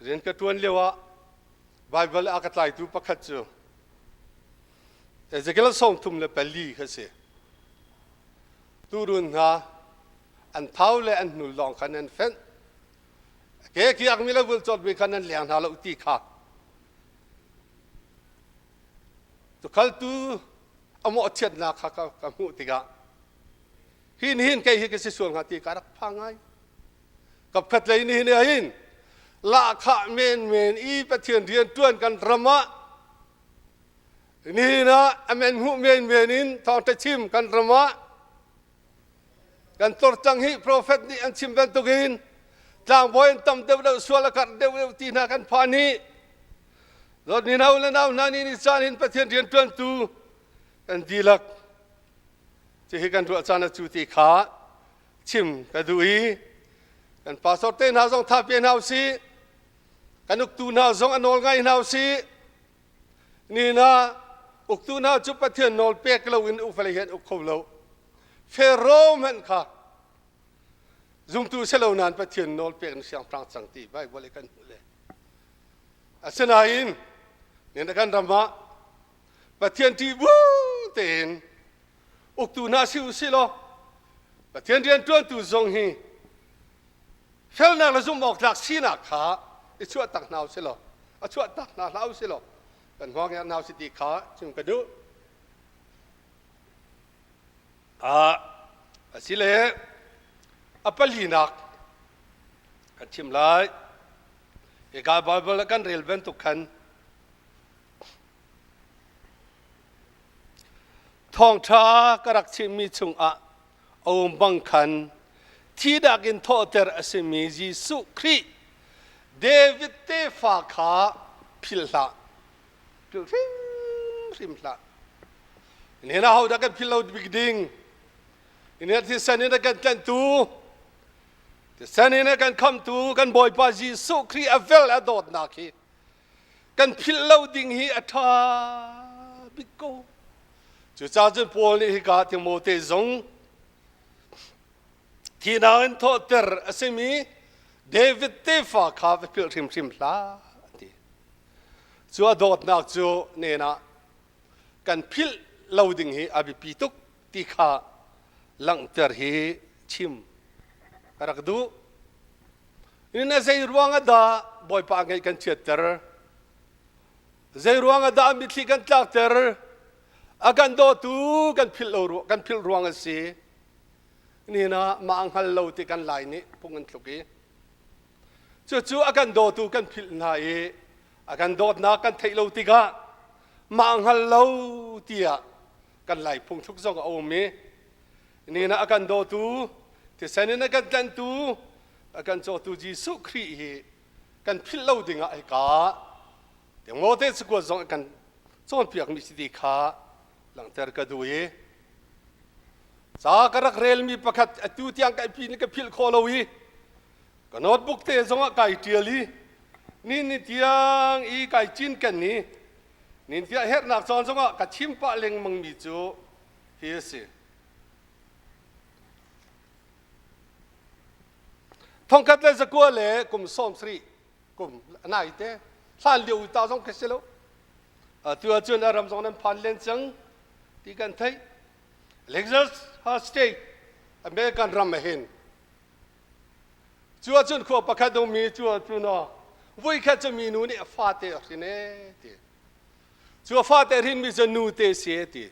เรียนกระทวนเลี้ยวไบเบิลอากาศไหลดูประคัตจูแต่จะกินส่งทุ่มเลยไปลีเขาเสียตูรุนฮะอันเท้าเลยอันหนุนลองคะแนนเฟ้นเกี่ยกี้อักมีแล้วบุญจดมีคะแนนเลี้ยงหาเราตีขาตุกขัลตูอโมเชียดนักกับหูติกะหินใครหินก็สิส่วนหาตีการักพังไงกับขัดเลยนี่เนี่ยหินละขะเมนอีประเทศเรียนต้วนกันรำมะนี่นะอเมนหูเมนนินทองตะชิมกันรำมะกันตรจังฮิโปรเฟตนี่อันชิมเป็นตุกินจางบอยตั้มเดวสวลกัดเดวตีนากันพานีรถนี่นาแล้วนานี่นิสานินประเทศเรียนต้วนตูกันดีลักจะให้กันตัวจานจุติขาชิมกันดูอีกันพาสเตนหาจงทับเป็นหาสีกันอุกตูน่าจงอนอลไงหาสีนี่นะอุกตูน่าจุดประเทศนอลเปกเราอินอุฟเลเห็นอุกเขาเราเฟโรมันค่ะจุงตูเสลานานประเทศนอลเปกนเสียงพรางสังตีไปบริกันเลยอาศัยอินเนี่ยนักการรำมะประเทศที่บูเต็นอุกตูน่าสิวสิโลประเทศเรียนตัวตูจงฮีเฟลนักละจุ่มบอกหลักสีนักขาไอชั่วตักนาวสิโลไอชั่วตักนาวสิโลกันห้องนาวสิติขาจึงกระดูสิเลอปลีนักกันชิมไล่เอกาบาเบลกันเรลเวนตุกันทองท้ากรักชิมมีชุงอะเอาบังคันที่ดักินทอเตอร์อสมีจีสุครีเดวิดเตฟาคาพิลละพิลริมละนี่นะเขาดักันพิลละบิ๊กดิ้งนี่ที่สันนี่ดักันกันตูที่สันนี่ดักันคำตูกันบอยปาจีสุครีอเวลอดอดนักฮีกันพิลละดิ้งฮีอัฐาบิโกจุดจ้าจนพอลนี่กาติโมเตซงที่นางทอเตอร์สมีเดวิดเตฟาคาเพิลริมลาดีจัวโดดนักจัวเนี่ยนะกันพิลลาวดิ้งฮีอภิปิตุกติขาลังเตอร์ฮีชิมรักดูนี่นะใจรวงอดาบอยปางไงกันเชิดเตอร์ใจรวงอดามิตรกันตักเตอร์อาการโดตูกันพิลรวงสินี่นะมาอังฮัลโลติกันไลนี่พวกนั้นทุกี้จู่ๆอาการโดตูกันพิลนาเออาการโดดนากันเทโลติกะมาอังฮัลโลติยะกันไลพงทุกส่งเอาเมนี่นะอาการโดตูที่เสนนะกันกันตูอาการโดตูจีสุครีกันพิลโลติงะไอ้กาเดี๋ยวโมเดสกุส่งกันส่งเปียกมิสติกาหลังจากกระดูยสากรักเรลมีประคัตตูที่ยังไก่ปีนี่ก็พิลโคลวีก็โน้ตบุ๊กเตะสงไก่เทียลีนี่ที่ยังอีไก่จินกันนี่ที่เฮ็ดนักสอนสงกับชิมปะเล็งมังมีจูเฮียสิทองคัดเลยสกัวเลยกลุ่มส้มสรีกลุ่มนายเต้ท่านเดียวตาสงเคสโล ตัวจนอารมณ์สองนั้นพันเลนจังที่กันไทยเล็กซัสฮาสเตย์อเมริกันรัมเห็นตัวจนขวบประคดมีตัวจนวิ่งแค่จะมีนู่นนี่ฟาเตอร์สิเนตีตัวฟาเตอร์หินมีจะนูเตเสียตี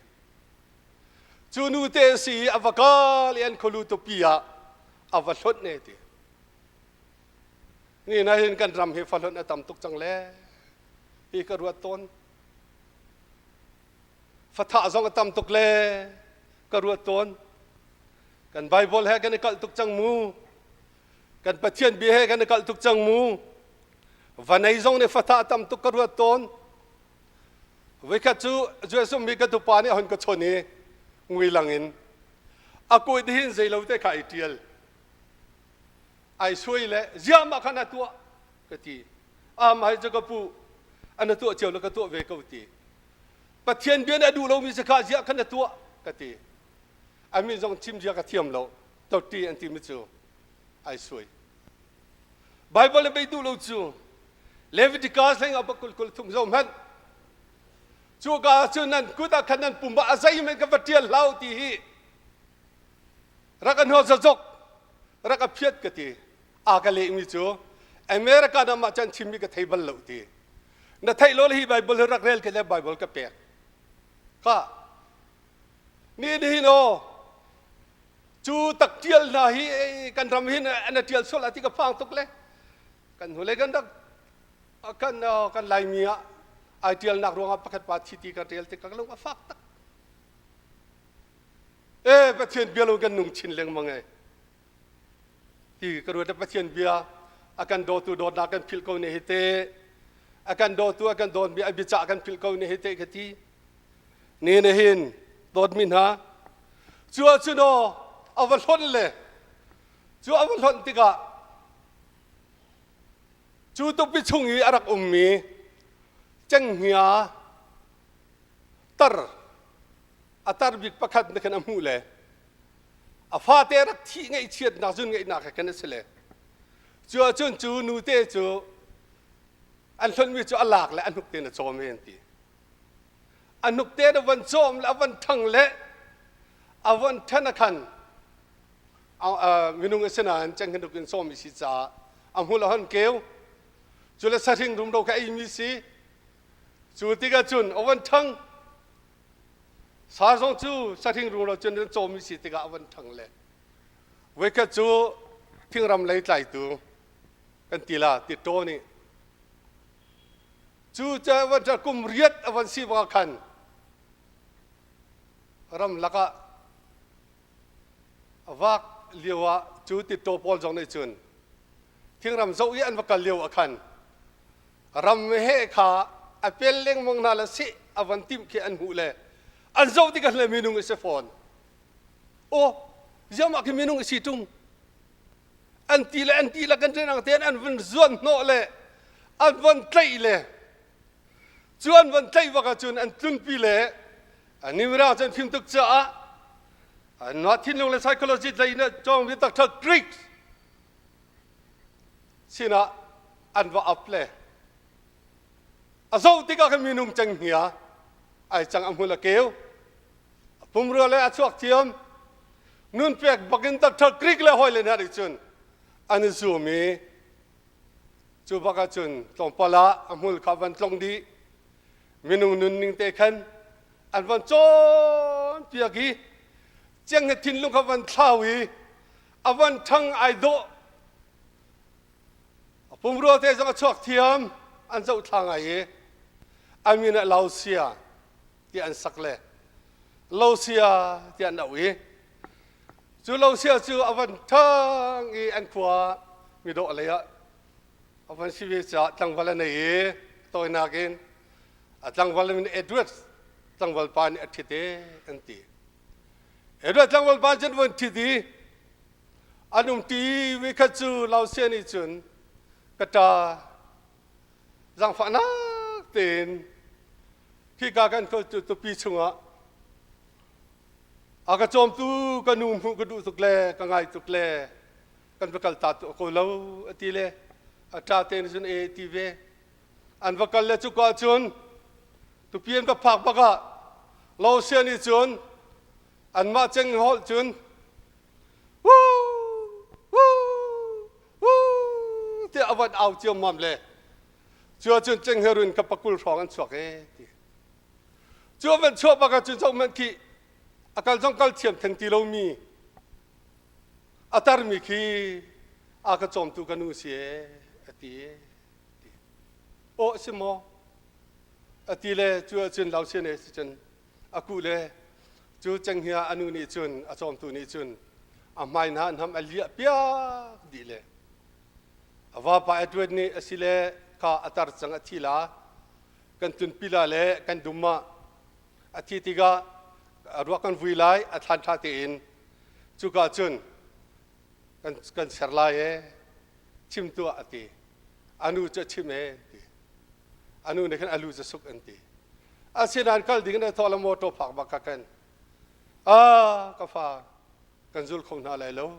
จูนูเตสีอวกาศเลียนคลูตปียอวสุดเนตีนี่นายเห็นกันรำเฮฟัลนตำตุกจังเล่ฮีกระรัวต้นฟัทธะสองตำตุกเล่กระรัวต้นกันไบเบิลให้กันกัลตุกจังมูกันปะเทียนบีให้กันกัลตุกจังมูวันไหนสองเนี่ยฟัทธะตำตุกกระรัวต้นเวกัจูจูสมมีกันตุปานี่หันกัชนีงวยหลังอินอากูได้ยินใจเราแต่ขายเทียลไอ้ช่วยเลยยามาขนาดตัวกตีมาให้เจ้าก็พูอันนั้นตัวเจียวแล้วก็ตัวเวกตีปะเทียนเบียนดูเรามีสักการะขนาดตัวกตีอามีจงชิมเจียกเทียมเราตัวตีอันที่มิจูไอ้ช่วยไบเบิลไปดูเราจูเลวิติกัสเองเอาไปคุลทุ่งโจมฮันจูกาจูนั้นกูตาขนาดปุ่มบาอาศัยมันกับปะเทียนเราตีรักกันหัวจะจกรักกับเพียรกตีอากาเลมิจูอเมริกาดำมาจันชิมิกับไทยบัลลุตีนั่นไทยโลลีไบเบิลรักเรลกันแล้วไบเบิลกับเปียก็นี่ดีโนจูตักเทียลนะฮีกันรำหินอันนั้นเทียลโซลาติกับฟังตุกเลยกันหัวเล็กันดักกันลายมีอะไอเทียลนักรวงปักปัดชิติกันเทียลติกันลงมาฟักตักประเทศเบียร์ลงกันนุ่งชินเลี้ยงมังไงที่กระโดดประเทศเบียร์อาการโดตัวโดดนักกันพิลเขาในเหตุอาการโดตัวอาการโดนเบียร์บิจากกันพิลเขาในเหตุกันที่นี่เนี่ยเห็นโดดมินฮะชัวชัวโนเอาวันล้นเลยชัวเอาวันล้นติกะชัวตุบิชุงยีอารักมีจังเหียตร์อัตร์บิกประคัดนักน้ำมูเลยอาฟ้าเตรักที่ไงเชียดนักจุนไงนักกันนั่นสิเลยจัวจุนจูนูเตจูอันล้นมีจูอัลลักและอันนุกเตนโจมเห็นตีอันนุกเตนวันโจมและวันทั้งเละอวันธนาคารเอามินุงเสนานจังกันนุกินโจมมิสิจ้าอัมหุลหันเกลจูเลสถิงรุมโดกไอมิสิจูติกาจุนอวันทั้งสาสงจูสถิงรุมเราจุนโจมมิสิติกาอวันทั้งเละเวกจูทิ้งรำไหลไหลตัวกันตีลาติดโตนี่จูจะวันจะกุมเรียดวันสิบวันคันรำลักะวักเลียวจูติดโตปอลจงในจุนทิ้งรำเจ้าอีอันวักเลียวคันรำเฮขาอเปลเล็งมองนาลสิอวันติมเขอันหูเลอันเจ้าที่กันเลยมีนุ่งเสฟอนโอ้ยามาคิมีนุ่งสิตุงอันตีละกันเจนังเตียนอันวันจวนโนเลอันวันไตเลจวนวันไตว่ากันจวนอันตุนปีเลอันนี้เวลาจนพิมพ์ตุกจ้าอันนัดที่ลงเลย psychology ใจเนี่ยจงวิตักทักกรีกสินะอันว่าอัพเลอาศัยที่กันมีนุ่งจังเหียไอจังอัมหุลเกลผมรู้เลยอาชวกเทียมนุ่นเปียกบักินตักทักกรีกเลยหอยเลยนะดิจวนอันนี้ซูมีจูบักจุนตรงปลาอัมหุลขับวันตรงดีมินุงนุนนิ่งเตะขันอันวันโจนเปียกีเจียงทินลุงขับวันท้าวีอันวันทั้งไอโดผมรู้เตะจังชวกเทียมอันเจ้าทางไออามีนะลาวเซียที่อันสักเลยลาวเซียที่อันเอาวีจูเราเสียจูอวันทั้งอีอันขวามีดอกอะไรอะอวันชีวิตจะตั้งวันละนี่ตัวนักเองตั้งวันละมันเอ็ดเวิร์ดตั้งวันปานอาทิตย์อันตีเอ็ดเวิร์ดตั้งวันปานจันวันที่ดีอันนุ่มตีวิคัจูเราเสียนี่จุนกระตาจังฝันนักเต็นที่การกันเขาจุดตัวปีชงะอากาศโจมตู้กันนุ่มกันดูสุกเล่กันไงสุกเล่กันประกาศตัดโคลาวตีเล่ attraten jun e tive an vakal le chu ka chun ตุเปียนกับผักปะกะเราเสียนี่จนอันมาเจงฮอลจนวู้วู้วู้ที่อวัดเอาเจียมมั่มเลยจัวจนเจงเฮรุนกับปะกุลฟองอันสวกจัวมันชัวปะกะจนจงมันขี้อาการจงกัลเทียมทั้งที่เรามีอัตรมีขี้อากาจอมตุกันนูเสียตีโอ้สิโมตีเลยจัวจนเราเสียเนี่ยจนอากูเลยจูจังเฮียอนุนิจุนอาจอมตุนิจุนอาไม่นานทำอเลียเปียดีเลยว่าไปอดเวนี่สิเลข้าอัตรจังอธิลากันตุนพิลาเลกันดุมาอธิติการัวกันวิไลอัฐานท่าตีนจูกาจุนกันเสรลายชิมตัวอธิอนุจะชิมอนุเนี่ยกันอนุจะสุกอันตีอาศินันกัลดิ่งเนี่ยทอลโมโตผักบักกันกาฟ้ากันจุลคงน่าเลยแล้ว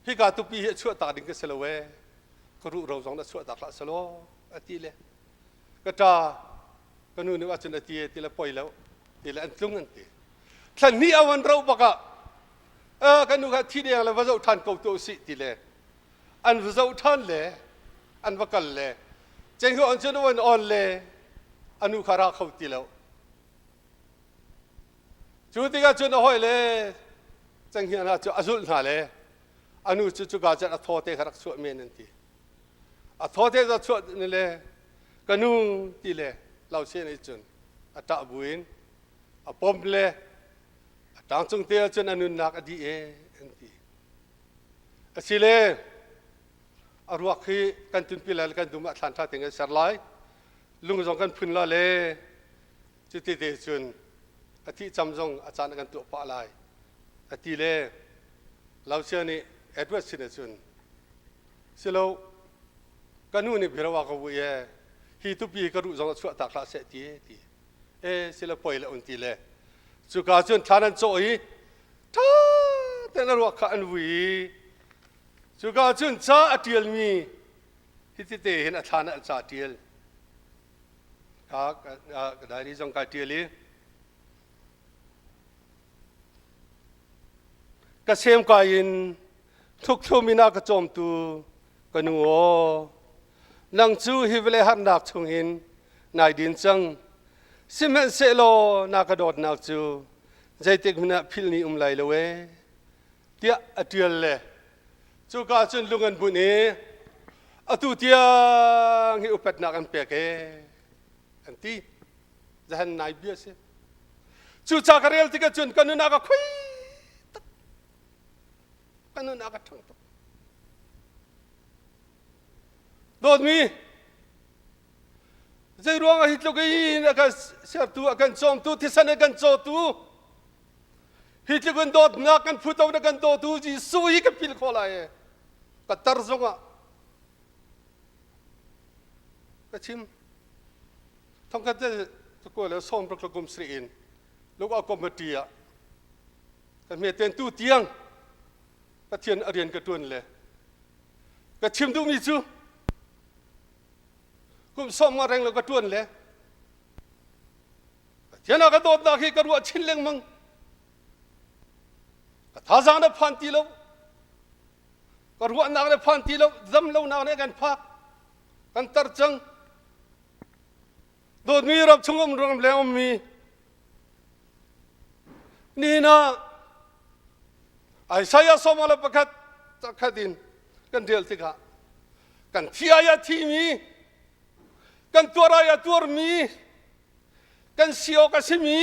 ฮิกาตุปีเหชั่วตาดิ่งก็เสลวก็รู้เราสองนั้นชั่วตาละเสลวอธิเลยก็ตากันนู่นนี่ว่าจนอธิทีละปล่อยแล้วทีละอันลุงอันตีท่านนี้เอาวันเราบักกันนู่นก็ที่เดียวเลยว่าเราท่านเก่าตัวสิทีเลยอันว่าเราท่านเลยอันว่ากันเลยเจ้าหัวอันเจ้าวันอ่อนเลยอนุขาราเขาตีแล้วจุดที่ก็จุดน้อยเลยจังเฮียนะจุดอสุลน่าเลยอนุจุดก็จะทอเตะขรักช่วยเมนันทีทอเตะจะช่วยนี่เลยกันนู่นตีเลยเราเชื่อในจุดตาบุญปมเลยต่างจงเตะจุดอนุนักอดีเอันทีสิเลยอรวกที่กันตุนพิลากันดุมาทันท่าถึงเสร็จไลลุงจงกันพื้นละเลยจุดที่เดชนอาทิตย์จำจงอาจารย์กันตัวปะลายอาทิตย์เลยเราเชื่อนี่เอ็ดเวิร์ดสิเดชนสิเรากันนู่นนี่พิราวากบุยฮีตุปีก็รู้จงช่วยตักละเสตีสิเราปล่อยละอุนตีเลยสุกาจนทานันโจยท่าแต่นรวกขันวีสุกาจนจ้าอดีลมีฮิติเตเห็นอาจารย์อาจารย์เดียลก็ได้ที่จงการเทียลีก็เชื่อมกันทุกทุมินากระจมตูกันหัวนังจูฮิเวเลหันนักชงหินนายดินจังสิเมนเซโลนักกระโดดนักจูใจเต็กมินาพิลนีไหลเลวเตียอเดียลเลยจูกาจนลุงกันบุญนี้อตุเตียงฮิอุปัตนักอันเปียกอันที่จะเห็นนายเบียสิจู่จากเรียลที่ก็จุนกันนู่นก็คุยกันนู่นก็ทั้งตัวโดนมีใจร้องฮิตลูกอีนักเสียตัวกันจอมตัวที่สันกันจอตัวฮิตลูกกันโดดนักกันพูดเอากันโดดตัวจีสุยกับพิลข้อลายก็ตรซงอ่ะก็ชิมทั้งกันจะตะโกนแล้วส่งประกอบสรีอินลูกเอากรมเตียกันเมียเต็นตู้เตียงก็เทียนเรียนกระตุ้นเลยก็ชิมดูมีจูกุมส่งมาแรงแล้วกระตุ้นเลยเทียนกระโดดนักให้กระรัวชิ้นเล็งมึงก็ท้าจางได้พันตีแล้วกระรัวนักได้พันตีแล้วจำแล้วนักในกันพักกันตัดจังโดดมีรับชงรวมแล้วมีนี่นะไอ้ชายสมรประคัตตะขัดินกันเดียลติกะกันที่อายะที่มีกันตัวรายตัวมีกันเสียวกันสิมี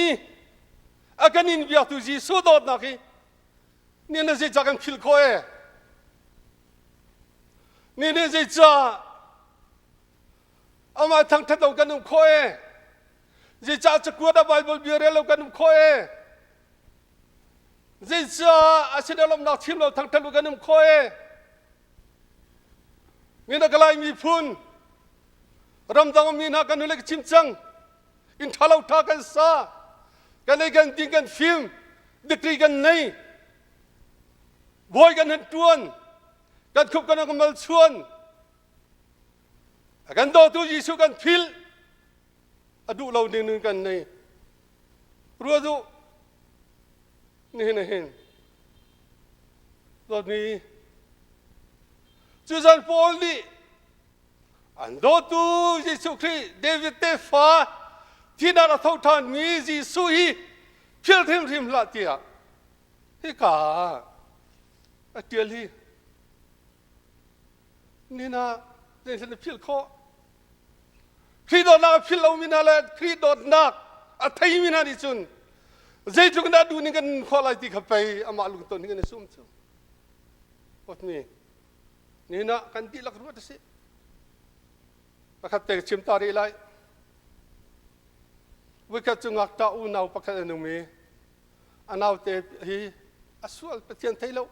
อากันอินบิอาตุจีสุดโดดนักนี่น่าจะจักันพิลโคเอนี่น่าจะ เอามาทั้งทัดเอากันนุ่มคอยจะจ่าจะกลัวได้ไบเบิลเบียร์เรากันนุ่มคอยจะจ่าอาศัยเราหนักทิมเราทั้งทัดเอากันนุ่มคอยมีนักไล่มีพูนรำดังมีนักกันนุ่มเล็กชิมจังอินทาเราทักกันซากันเลยกันดิ้งกันฟิล์มดิกรีกันในบอยกันหันต้วนกันคุบกันกันมาชวนกันโดตุยิสุกันพิล ดูเราเดินกันในรัวดูนี่นะเห็นตอนนี้จูซันพอลนี่อันโดตูยิสุคริเดวิดเตฟ้าที่น่าท้องทานมียิสุฮีเพียรทิมละเตียที่กาเตียลีนี่นะเรื่องฉันพิลข้อครีดอนักพิลเรามินาเลครีดอนักอัฐยมินาดิจุนใจจุกนัดดูนี่กันข้ออะไรที่ขับไปอามาลุงตัวนี่กันสุ่มสุ่มพอดนี้นี่นะกันที่ลักรู้สิประคับแต่ชิมตาดีไลวิกจุงักตาอูนาวประคับนุมีอันนาวเตฮีอสวลประเทศไทยเรา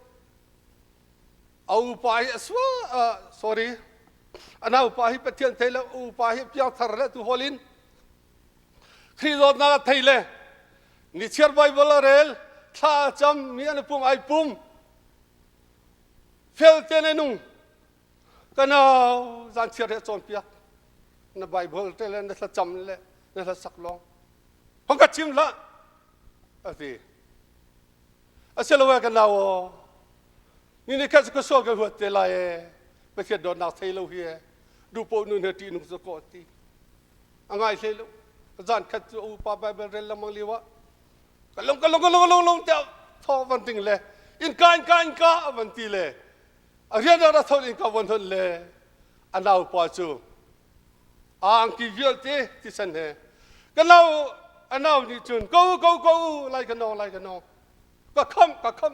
เอาไปsorry อันนั้นอุปาหิประเทศไทยแล้วอุปาหิพิจารณาตุฮอลินคริสต์นาไทยเลยนิเชียร์ไบเบิลเรลท่าจำมีอันปุ่มไอปุ่มเฟลเทนนุงกันเอาจานเชียร์จอมพิจารณาไบเบิลเทเลนนั่นจำเลยนั่นสักลองพังกัดชิมละอะไรอาเซลเวกันเอานี่นี่แค่ก็สอนกันหัวเตลัยไม่ใช่โดนนักเทลูเฮียดูโปนุนเหตีนุสกอตีอ่างไงเทลูจานแค่อุปาไบเบิลเรลละมังลีวะกันลงเจ้าท้อวันติงเลยอินกาวันติเลยเรียนอะไรท้ออินกาวันทันเลยอันเอาปาจูอ่างกิวิลเตที่สันเหกันเอาอันเอาดิจุนgo ไล่กันน้องก็คำ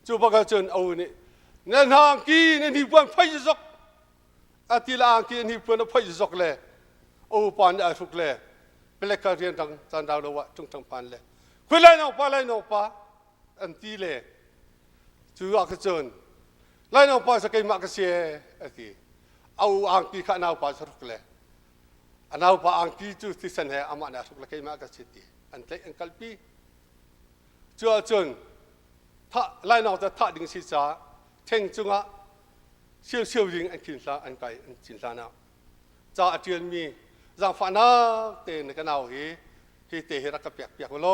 จูบกันจนเอานี่นั่นหางกีนี่นี่ปวนไฟจกอาทิลางกีนี่ปวนไฟจกเลยโอ้ปานอาทุกเลยเป็นเลขเรียนทางจันดาวละวะจุงทางปานเลยคุยไล่นอปาอันที่เลยจูอักจนไล่นอปาสกัยมักเสียอาทิเอาอังกีข้านาปาสุกเลยอันเอาปาอังกีจูที่สันเหอามานาสุกเลยกัยมักเสียตีอันเล็กอันกัลปีจูจนถ้าไล่นอจะถ้าดิ่งศีรษะเท่งจุงะเชี่ยวยิงอันกินซาอันไก่อันกินซานาจ้าเจียนมีจางฝันนักเตนกันเอาที่เตะรักเปียกโล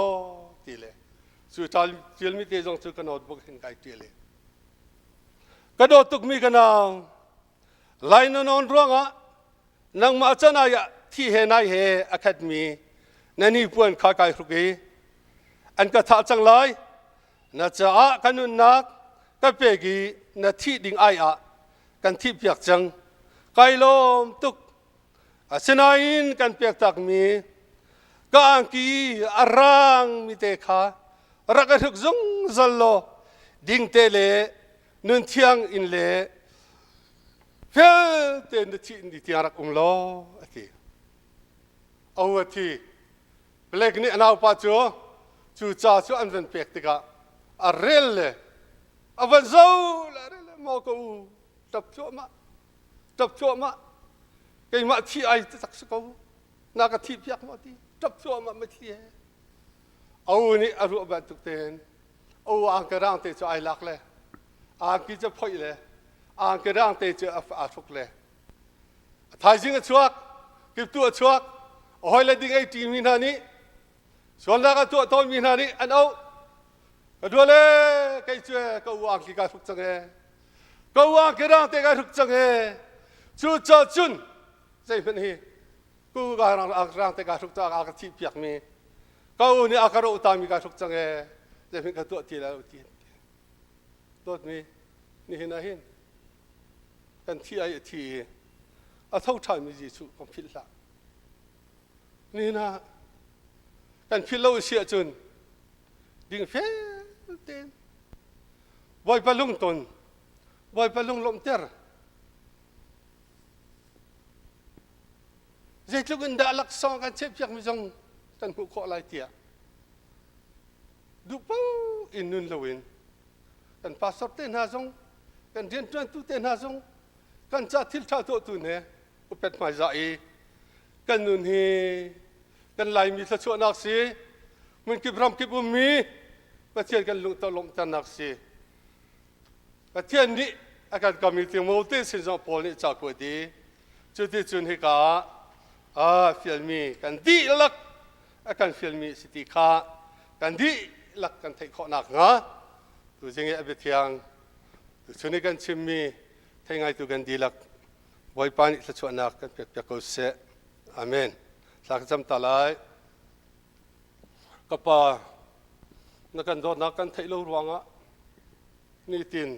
ตีเลยสุดท้ายเจียนมีเตจงสุกันเอาบุกเห็นไก่ตีเลยกระโดดตุกมีกันเอาไล่นอนร้องอ่ะนังมาจันายะที่เฮนายเฮอะคาเดมีนั่นนี่พวนข้าไก่ทุกทีอันกระทะจังไรน่าจะกันนุนนักก็เปกีนาที่ดิ่งไอกันที่เปียกจังไกลมตุกเสนาอินกันเปียกตักมีก็อังกีอรังมีเตขารักทุกจงจัลโลดิ่งเตเลนุนเทียงอินเลเฟลเตนที่อินที่รักโลอทีเอาทีเปลกนี่อนาวปัจจูจ่าจูอันเป็นเปียกติกาอาเรลเลยอาวันเจ้าละเรลมอกูจับชัวมาไอ้มาที่ไอ้ตักสกูนักที่เปียกมาที่จับชัวมาไม่ที่เอานี่อารมณ์แบบตุกเตนเอาอังกฤษเตจะไอ้ลักเลยอังกฤษจะพ่อยเลยอังกฤษเตจะอาทุกเลยไทยจริงชัวร์กิบตัวชัวร์โอ้ยเลยดิ้งไอ้ทีมินานี่ส่วนนักตัวโตมินานี่อันเอาก็ดูเลยใครช่วยก็วางกี่การทุกจังเอก็วางกี่ร่างเตะการทุกจังเอจู่จุนใจเป็นฮีกูการร่างเตะการทุกจังอากาศที่เปียกมีก็นี่อากาศอุตามีการทุกจังเอใจเป็นกระตัวที่แล้วที่ตัวนี้นี่เห็นอะไรเห็นกันที่ไอ้ที่เท่าทันมีจิตสุขพิลละนี่นะกันพิลเราเสียจนดิ่งเฟเต็มบอยปลุงตนบอยปลุงลมเตอร์เจ้าลูกอินดาลักษณ์กันเชฟยังไม่จงท่านผู้ขอลายเตียดูเป้าอินนุนลวินกันพาสปอร์ตเตนหาจงกันเรียนจวนตุเตนหาจงกันจัดทิลชาโตตุนเนี่ยอุปถัมภ์ใจกันนุนเฮกันไล่มีสัจจนักสีมันกิบรำกิบุมีประเทศกันลุงตลงตันนักสีประเทศนี้อาการกำมีที่มูลที่สินจงพอนี่จากกุฎีจุดที่จุนฮิกา ฟิลมีกันดีลักกันฟิลมีสิติขากันดีลักกันไทยข้อนักงาตัวจริงเอเบทียงตัวชนิดกันชิมมีไทยไงตัวกันดีลักไว้ปานิสชวนักกันเปียกกุศลอาเมนสักจำตาลายกับปานักกันโดนนักกันไทยโลรวงอ่ะนี่ติน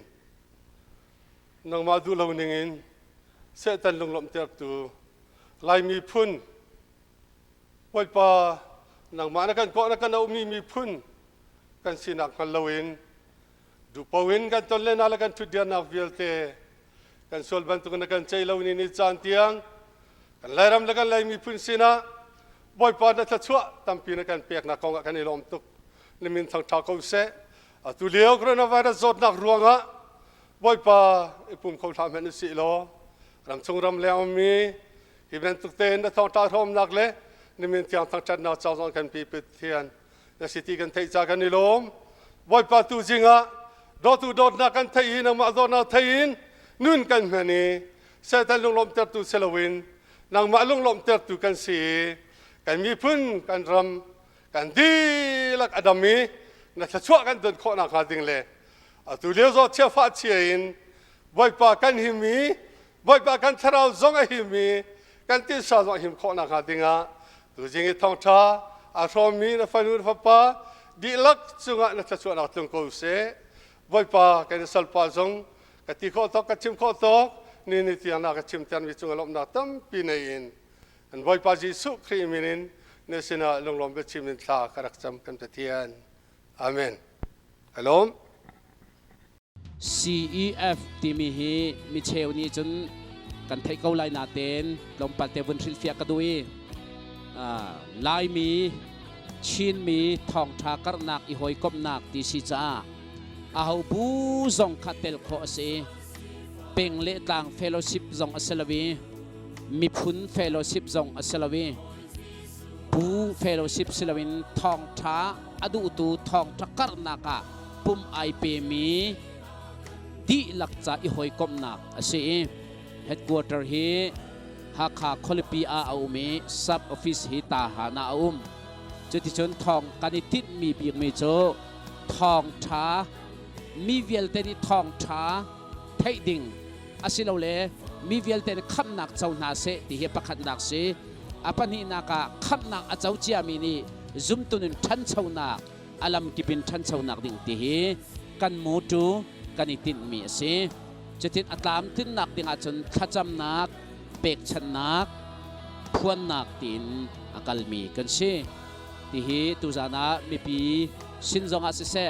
นังมาดูเราหนึ่งเสตันลงลมเตียบตัวลายมีพุ่นไว้ปานังมานักกันเกาะนักกันเอามีพุ่นกันสินักกันเลวินดูปวินกันตอนเล่นอะไรกันทุเดียนนักเวลเตกันส่วนบรรทุกนักกันใจเลวินนี่จานเตียงกันไล่รำนักกันไล่มีพุ่นสินะบ่อยปานักทัวร์ตั้มปีนักกันเปียกนักกองกันในลมตุกนิมิตทางทาเขาเสตุเลี้ยวโคโรนาไวรัสจดนักรวงอ่ะบ่อยปาปุ่มเขาทำให้นุสิโลรำชงรำแล้วมีฮิบันตุกเตนนักทองตาทอมนักเล่นิมิตที่ทางจัดนาเจ้าจอนกันปีเปิดเทียนและสิที่กันไทยจากกันในลมบ่อยปาตุจิงอ่ะโดดนักกันไทยนักมาโดนนักไทยนุ่นกันเหมือนนี้เสด็จลงลมเติร์ตุเซลวินนักมาลงลมเติร์ตุกันสีกันมีพุ่นกันรำกันดีลักอดัมมีนักชั่วกันเดินข้อนักหาดิ่งเลยตุเลี้ยวจอดเชื่อฟ้าเชียนบ่อยปากันหิมีบ่อยปากันทราวจงหิมีกันที่สาวจงหิมข้อนักหาดิ่งอ่ะตัวจริงทองท้าอารมณ์มีนักฟันอุดฟ้าป้าดีลักจุงอ่ะนักชั่วนักตึงกูเสบ่อยปากันสัลปาจงกันที่ข้อตอกกันชิมข้อตอกนี่ที่อันนักชิมเตียนวิจุงลมนักตั้มปีนี้อันบ่อยปาจีสุครีมินินเนสินะลงลมเบชิมินทากรักจำกันเตียนอาเมนฮัลโหล CEF ที่มีเชลนี้จนกันไทยเกาไลนาเตนลมปัตเตวันทริลเฟียกด้วยลายมีชินมีทองทากรนักอีหอยกบนักที่สิจ้าอาหูบูซงคัตเตลโคเซเป็งเล่ต่างเฟโลชิพซงอัสลาวีมีพุนเฟโลชิพซงอัสลาวีบูเฟโลชิพสลาวินทองทาอดูตูทองทากรนักปุ่มไอเปมีดีหลักจากอีหอยกบนักเซเฮดควอเตอร์ฮีฮักฮาคอลิปีอาอุมีซับออฟฟิศฮิตาฮานาอุมจุดที่ชนทองกันติดมีเบียงมีโจทองท้ามีเวลเตนิทองท้าไทยดิ่งอาศิลาเลมีเวลเตนคำนักเจ้านาเสที่เฮปักขันนักเสอาปันหินักคำนักอาเจ้าเจียมินีซุ่มตุนินทันเจ้านักอาลัมกิบินทันเจ้านักดิ่งที่เฮกันมูจูกันติดมีเสจุดที่อัตลามติดนักดิ่งอาจนขจำนักเปกชันนักพวนนักตินอากาลมีกันเช่ที่ฮีตุจานะมีปีสินจงอาศัย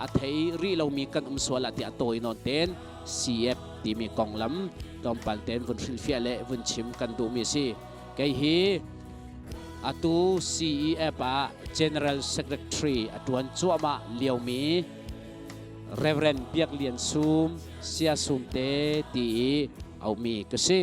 อาศัยรีเรามีกันสวลที่อัตโตอินอนเตน CEF ที่มีกองลำลำปันเตนวันฟิลเฟียและวันชิมกันดูมีสิไกฮีอาตู CEF General Secretary อาตวนจัวมาเลียวมี Reverend เบียกเลียนซูมเสียซูมเตที่เอามีก็สิ